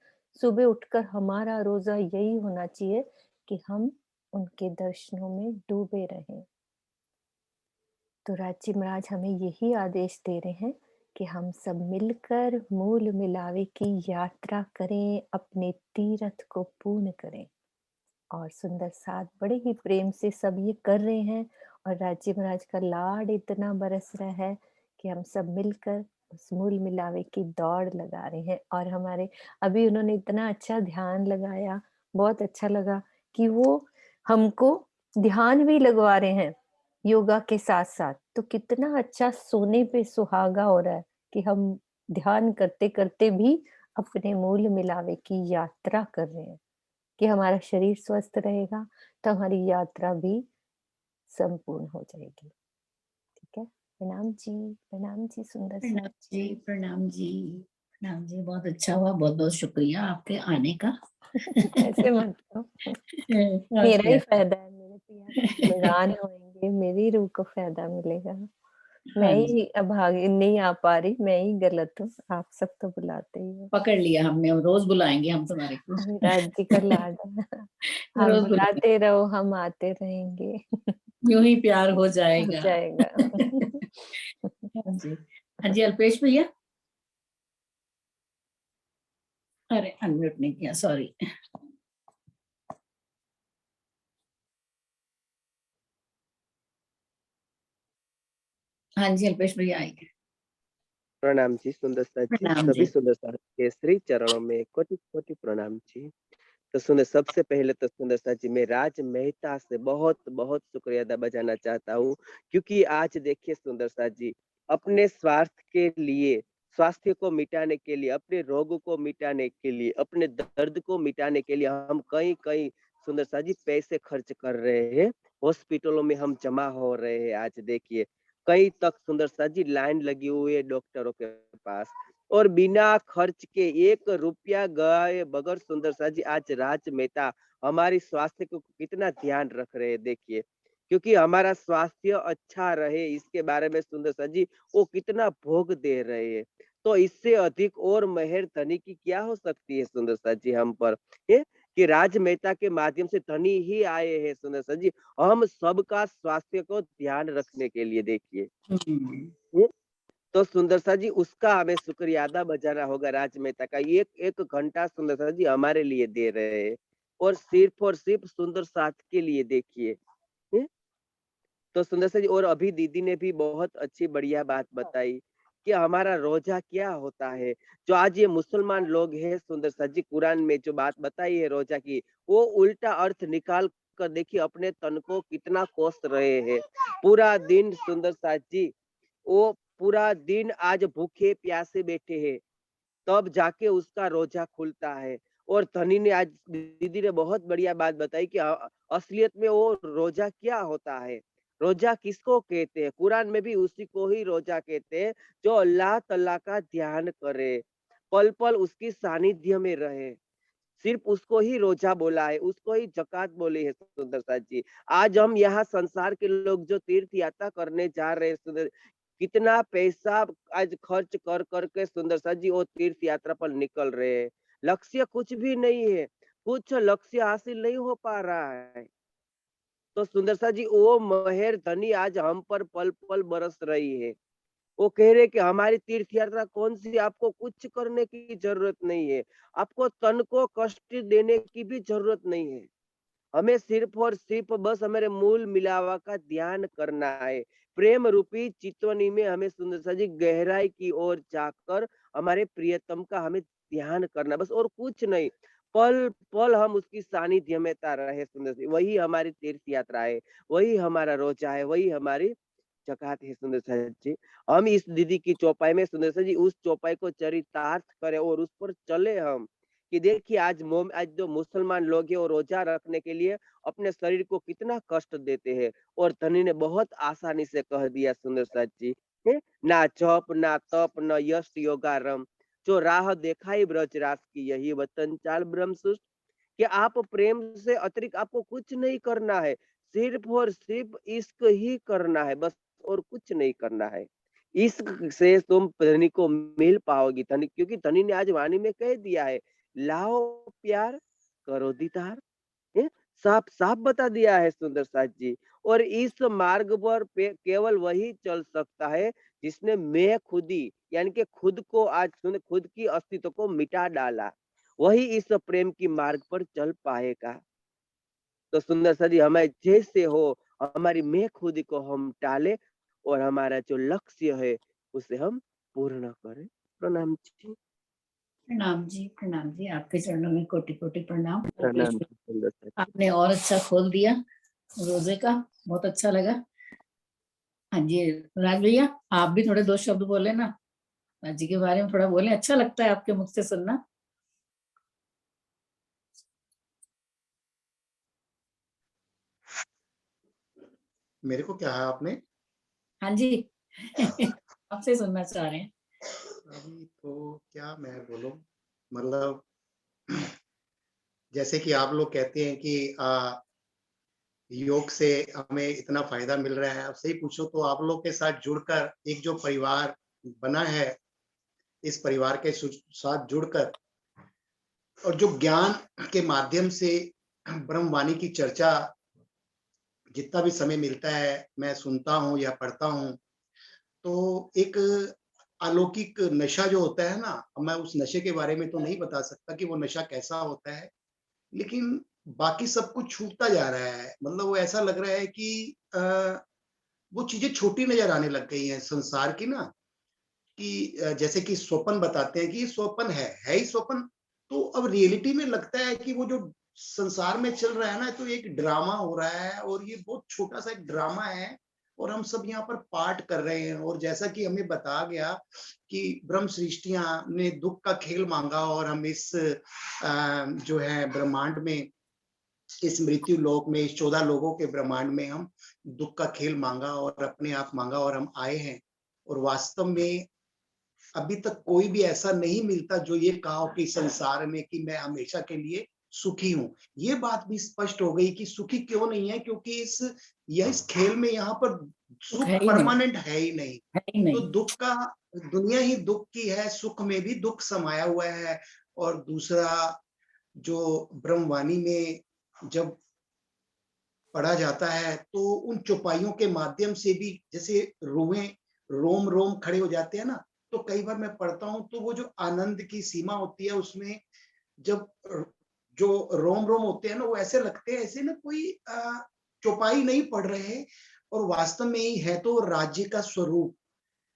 सुबह उठकर हमारा रोजा यही होना चाहिए कि हम उनके दर्शनों में डूबे रहें। तो राजी महाराज हमें यही आदेश दे रहे हैं कि हम सब मिलकर मूल मिलावे की यात्रा करें, अपने तीर्थ को पूर्ण करें और सुंदर साथ बड़े ही प्रेम से सब ये कर रहे हैं और राज्य महाराज का लाड इतना बरस रहा है कि हम सब मिलकर उस मूल मिलावे की दौड़ लगा रहे हैं। और हमारे अभी उन्होंने इतना अच्छा ध्यान लगाया, बहुत अच्छा लगा कि वो हमको ध्यान भी लगवा रहे हैं योगा के साथ साथ। तो कितना अच्छा सोने पे सुहागा हो रहा है कि हम ध्यान करते करते भी अपने मूल मिलावे की यात्रा कर रहे हैं कि हमारा शरीर स्वस्थ रहेगा तो हमारी यात्रा भी संपूर्ण हो जाएगी। ठीक है। प्रणाम जी सुंदर सा। प्रणाम जी, प्रणाम जी, प्रणाम जी। बहुत अच्छा हुआ, बहुत बहुत शुक्रिया आपके आने का। ऐसे मत कहो, और मेरा ही क्या। फायदा है, मेरे तो यहाँ गुणगान होंगे, मेरी रूह को फायदा मिलेगा। मैं हाँ जी, ही अभागी नहीं आ पा रही, मैं ही गलत हूँ, आप सब तो बुलाते ही हो। पकड़ लिया हमने, रोज बुलाएंगे हम तुम्हारे को। राज्य का लाड है। आप रोज बुलाएंगे, बुलाते रहो, हम आते रहेंगे। यूं ही प्यार हो हो जाएगा। जाएगा। हाँ जी, हाँ जी, अल्पेश भैया। अरे अनम्यूट नहीं किया, सॉरी। हाँ जी, अल्पेश भैया आएंगे। प्रणाम जी सुंदर साथ जी, प्रणाम सभी जी। सुंदर साथ के श्री चरणों में कोटि कोटि प्रणाम जी। तो सुंदर, सबसे पहले तो सुंदर साथ जी, मैं राज मेहता से बहुत बहुत शुक्रिया अदा बजाना चाहता हूँ, क्योंकि आज देखिए सुंदर साथ जी, अपने स्वार्थ के लिए, स्वास्थ्य को मिटाने के लिए, अपने रोगों को मिटाने के लिए, अपने दर्द को मिटाने के लिए हम कई कई सुंदर साथ जी पैसे खर्च कर रहे हैं। हॉस्पिटलों में हम जमा हो रहे हैं। आज देखिए कई तक सुंदर साथ जी लाइन लगी हुई है डॉक्टरों के पास, और बिना खर्च के 1 रुपया गए बगैर सुंदर साथ जी आज राज मेहता हमारी स्वास्थ्य को कितना ध्यान रख रहे हैं। देखिए, क्योंकि हमारा स्वास्थ्य अच्छा रहे इसके बारे में सुंदर साथ जी वो कितना भोग दे रहे हैं। तो इससे अधिक और मेहर धनी की क्या हो सकती है सुंदर साथ जी हम पर, ये कि राज मेहता के माध्यम से धनी ही आए हैं सुंदर साथ जी हम सबका स्वास्थ्य को ध्यान रखने के लिए। देखिए, ये तो सुंदर सा जी उसका हमें शुक्रिया अदा बजाना होगा। राज मेहता का एक एक घंटा सुंदर सा जी हमारे लिए दे रहे हैं, और सिर्फ सुंदर साथ के लिए। देखिए, हैं? तो सुंदर सा जी, और अभी दीदी ने भी बहुत अच्छी बढ़िया बात बताई कि हमारा रोजा क्या होता है। जो आज ये मुसलमान लोग हैं सुंदर सा जी, कुरान में जो बात बताई है रोजा की, वो उल्टा अर्थ निकाल कर देखिए अपने तन को कितना कोस रहे हैं। पूरा दिन सुंदर सा जी वो पूरा दिन आज भूखे प्यासे बैठे हैं, तब जाके उसका रोजा खुलता है। और धनी ने आज, दीदी ने बहुत बढ़िया बात बताई कि असलियत में वो रोजा क्या होता है। रोजा किसको कहते हैं? कुरान में भी उसी को ही रोजा कहते हैं, जो अल्लाह तल्ला का ध्यान करे, पल पल उसकी सानिध्य में रहे। सिर्फ उसको ही रोजा बोला है, उसको ही ज़कात बोली है सुंदर साथ जी। आज हम यहाँ संसार के लोग जो तीर्थ यात्रा करने जा रहे हैं सुंदर, कितना पैसा आज खर्च कर कर के सुंदर साथ जी वो तीर्थ यात्रा पर निकल रहे हैं। लक्ष्य कुछ भी नहीं है, कुछ लक्ष्य हासिल नहीं हो पा रहा है। तो सुंदर साथ जी वो मेहर धनी आज हम पर पल पल बरस रही है। वो कह रहे कि हमारी तीर्थ यात्रा कौन सी, आपको कुछ करने की जरूरत नहीं है, आपको तन को कष्ट देने की भी जरूरत नहीं है। हमें सिर्फ और सिर्फ बस हमारे मूल मिलावा का ध्यान करना है। प्रेम रूपी चितवनी में हमें सुंदर सा जी गहराई की ओर जाकर हमारे प्रियतम का हमें ध्यान करना, बस और कुछ नहीं। पल पल हम उसकी सानिध्य में रहे सुंदर सी, वही हमारी तीर्थ यात्रा है, वही हमारा रोजा है, वही हमारी जकात है सुंदर सा जी। हम इस दीदी की चौपाई में सुंदर सा जी उस चौपाई को चरितार्थ करें और उस पर चले हम, कि देखिए आज जो मुसलमान लोग हैं वो रोजा रखने के लिए अपने शरीर को कितना कष्ट देते हैं। और धनी ने बहुत आसानी से कह दिया सुंदर साथ जी, है? ना जप ना तप न यश योगारम, जो राह देखाई ब्रजराज की यही वतन चाल ब्रह्म सुष्ट, कि आप प्रेम से अतिरिक्त आपको कुछ नहीं करना है, सिर्फ और सिर्फ इश्क ही करना है, बस और कुछ नहीं करना है। इश्क से तुम धनी को मिल पाओगी। धनी, क्योंकि धनी ने आज वाणी में कह दिया है, लाओ प्यार करो दीदार, हैं? साफ साफ बता दिया है सुंदर साथ जी। और इस मार्ग पर केवल वही चल सकता है जिसने मैं खुदी, यानी कि खुद को आज खुद की अस्तित्व को मिटा डाला, वही इस प्रेम की मार्ग पर चल पाएगा। तो सुंदर सा जी हमें जैसे हो हमारी मैं खुद को हम टाले और हमारा जो लक्ष्य है उसे हम पूर्ण करें। प्रणाम जी। प्रणाम जी, आपके चरणों में कोटि कोटि प्रणाम। प्रणाम जी, सुंदर सा जी। आपने और अच्छा खोल दिया रोजे का, बहुत अच्छा लगा। हाँ जी, राज भैया आप भी थोड़े दो शब्द बोले ना, राज जी के बारे में थोड़ा बोले, अच्छा लगता है आपके मुख से सुनना। मेरे को क्या है आपने? हाँ जी आपसे सुनना चाह रहे हैं। अभी तो क्या मैं बोलूं, मतलब जैसे कि आप लोग कहते हैं कि योग से हमें इतना फायदा मिल रहा है। अब सही पूछो तो आप लोग के साथ जुड़कर एक जो परिवार बना है, इस परिवार के साथ जुड़कर और जो ज्ञान के माध्यम से ब्रह्मवाणी की चर्चा जितना भी समय मिलता है मैं सुनता हूँ या पढ़ता हूँ, तो एक अलौकिक नशा जो होता है ना, मैं उस नशे के बारे में तो नहीं बता सकता कि वो नशा कैसा होता है, लेकिन बाकी सब कुछ छूटता जा रहा है। मतलब वो ऐसा लग रहा है कि वो चीजें छोटी नजर आने लग गई हैं संसार की ना, कि जैसे कि स्वप्न बताते हैं कि ये स्वप्न है ही स्वप्न। तो अब रियलिटी में लगता है कि वो जो संसार में चल रहा है ना, तो एक ड्रामा हो रहा है और ये बहुत छोटा सा एक ड्रामा है और हम सब यहाँ पर पार्ट कर रहे हैं। और जैसा कि हमें बताया गया कि ब्रह्म सृष्टियां ने दुख का खेल मांगा और हम इस जो है ब्रह्मांड में, इस मृत्यु लोक में, इस 14 लोगों के ब्रह्मांड में हम दुख का खेल मांगा और अपने आप मांगा और हम आए हैं। और वास्तव में अभी तक कोई भी ऐसा नहीं मिलता जो ये कहा हो कि संसार में कि मैं हमेशा के लिए सुखी हूं। ये बात भी स्पष्ट हो गई कि सुखी क्यों नहीं है, क्योंकि इस खेल में यहाँ पर सुख सुख है ही नहीं, परमानेंट है ही नहीं। है ही तो नहीं। दुख का, दुनिया ही दुख की है, सुख में भी दुख समाया हुआ है। और दूसरा, जो ब्रह्मवाणी में जब पढ़ा जाता है तो उन चौपाइयों के माध्यम से भी जैसे रूहें रोम रोम खड़े हो जाते हैं ना, तो कई बार मैं पढ़ता हूँ तो वो जो आनंद की सीमा होती है उसमें, जब जो रोम रोम होते हैं ना, वो ऐसे लगते हैं ऐसे ना कोई चौपाई नहीं पढ़ रहे हैं और वास्तव में ही है तो राज्य का स्वरूप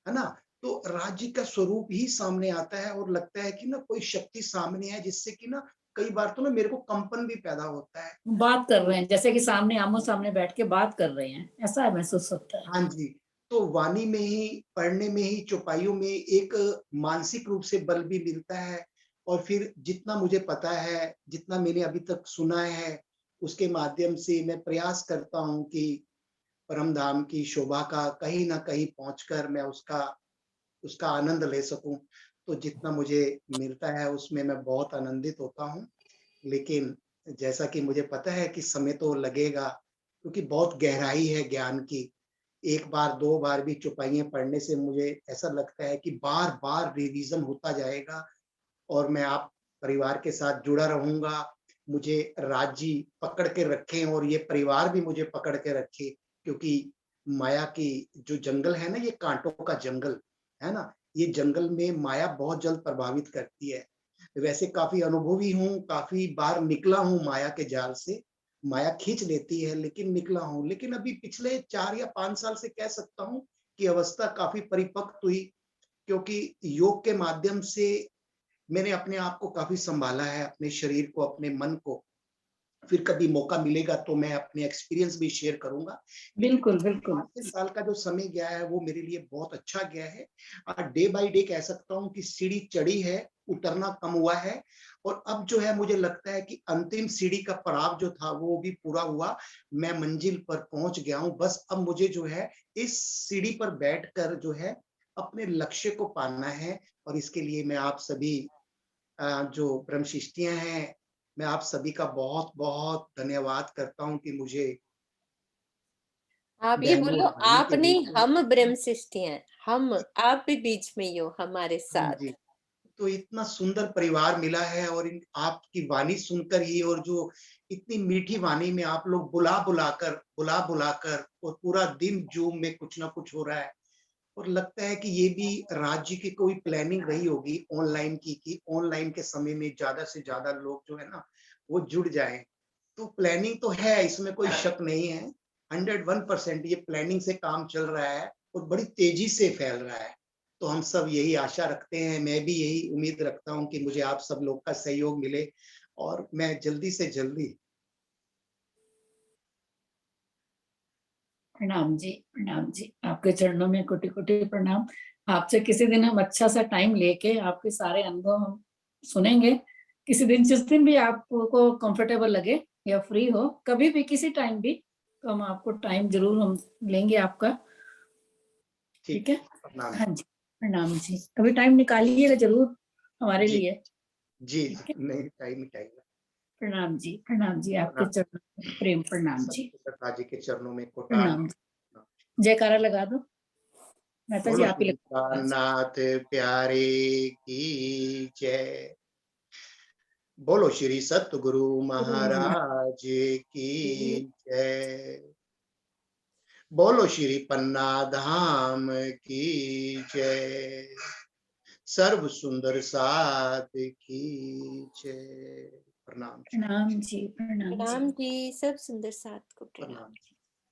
है ना। तो राज्य का स्वरूप ही सामने आता है और लगता है कि ना कोई शक्ति सामने है, जिससे कि ना कई बार तो ना मेरे को कंपन भी पैदा होता है। बात कर तो रहे हैं जैसे कि सामने आमो सामने बैठ के बात कर रहे हैं, ऐसा महसूस होता है। हाँ जी, तो वाणी में ही, पढ़ने में ही, चौपाइयों में एक मानसिक रूप से बल भी मिलता है। और फिर जितना मुझे पता है, जितना मैंने अभी तक सुना है, उसके माध्यम से मैं प्रयास करता हूँ कि परम धाम की शोभा का कहीं न कहीं पहुँचकर मैं उसका उसका आनंद ले सकूँ। तो जितना मुझे मिलता है उसमें मैं बहुत आनंदित होता हूँ। लेकिन जैसा कि मुझे पता है कि समय तो लगेगा, क्योंकि बहुत गहराई है ज्ञान की। एक बार, 2 बार भी चौपाइयाँ पढ़ने से मुझे ऐसा लगता है कि बार-बार रिवीज़न होता जाएगा और मैं आप परिवार के साथ जुड़ा रहूँगा। मुझे राजी पकड़ के रखें और ये परिवार भी मुझे पकड़ के रखे, क्योंकि माया की जो जंगल है ना, ये काँटों का जंगल, है ना? ये जंगल में माया बहुत जल्द प्रभावित करती है। वैसे काफ़ी अनुभवी हूँ, काफ़ी बार निकला हूँ माया के जाल से। माया खींच लेती है लेकिन निकला हूँ। लेकिन अभी पिछले 4 या 5 साल से कह सकता हूँ कि अवस्था काफ़ी परिपक्व हुई, क्योंकि योग के माध्यम से मैंने अपने आप को काफ़ी सँभाला है, अपने शरीर को, अपने मन को। फिर कभी मौका मिलेगा तो मैं अपने एक्सपीरियंस भी शेयर करूँगा। लेकिन बिल्कुल पिछले बिल्कुल। 5-6 साल का जो समय गया है वो मेरे लिए बहुत अच्छा गया है। डे बाय डे कह सकता हूँ कि सीढ़ी चढ़ी है, उतरना कम हुआ है। और अब जो है मुझे लगता है कि अंतिम सीढ़ी का पड़ाव जो था वो भी पूरा हुआ। मैं मंजिल पर पहुँच गया हूँ। बस अब मुझे जो है इस सीढ़ी पर बैठकर जो है अपने लक्ष्य को पाना है। और इसके लिए मैं आप सभी जो ब्रह्मशिष्टियाँ हैं, मैं आप सभी का बहुत-बहुत धन्यवाद करता हूँ कि मुझे आप ये बैंगलोर बोलो, आने आप के नहीं, लिए। हम ब्रह्म सृष्टि हैं, हम, आप भी बीच में ही हो हमारे हाँ जी, साथ। तो इतना सुंदर परिवार मिला है और इन आपकी वाणी सुनकर ही, और जो इतनी मीठी वाणी में आप लोग बुला-बुलाकर और पूरा दिन ज़ूम में कुछ ना कुछ हो रहा है। और लगता है कि ये भी राज्य की कोई प्लानिंग रही होगी ऑनलाइन की, कि ऑनलाइन के समय में ज़्यादा से ज़्यादा लोग जो है ना, वो जुड़ जाएँ। तो प्लानिंग तो है, इसमें कोई शक नहीं है। 101% ये प्लानिंग से काम चल रहा है और बड़ी तेजी से फैल रहा है। तो हम सब यही आशा रखते हैं, मैं भी यही उम्मीद रखता हूँ कि मुझे आप सब लोग का सहयोग मिले और मैं जल्दी से जल्दी प्रणाम जी, आपके चरणों में कोटि कोटि प्रणाम। आपसे किसी दिन हम अच्छा सा टाइम लेके आपके सारे अनुभव हम सुनेंगे। किसी दिन, जिस दिन भी आपको कंफर्टेबल लगे या फ्री हो, कभी भी किसी टाइम भी, तो हम आपको टाइम जरूर हम लेंगे आपका। ठीक है? प्रणाम। हाँ जी, प्रणाम जी। कभी टाइम निकालिएगा जरूर हमारे जी, लिए। जी, ठीक है? नहीं टाइम निकालिएगा। प्रणाम जी, आपके प्रणाम। चरणों में प्रेम प्रणाम जी, सतगुरु जी के चरणों में कोटान प्रणाम। जयकारा लगा दो। मेहता जी बोलो आप ही श्री लगा। नाथ प्यारे की जय। बोलो श्री सतगुरु महाराज की जय। बोलो श्री पन्ना धाम की जय। सर्व सुंदर साध की जय। प्रणाम प्रणाम जी, प्रणाम जी। प्रणाम जी, सब सुंदर साथ को प्रणाम। प्रणाम।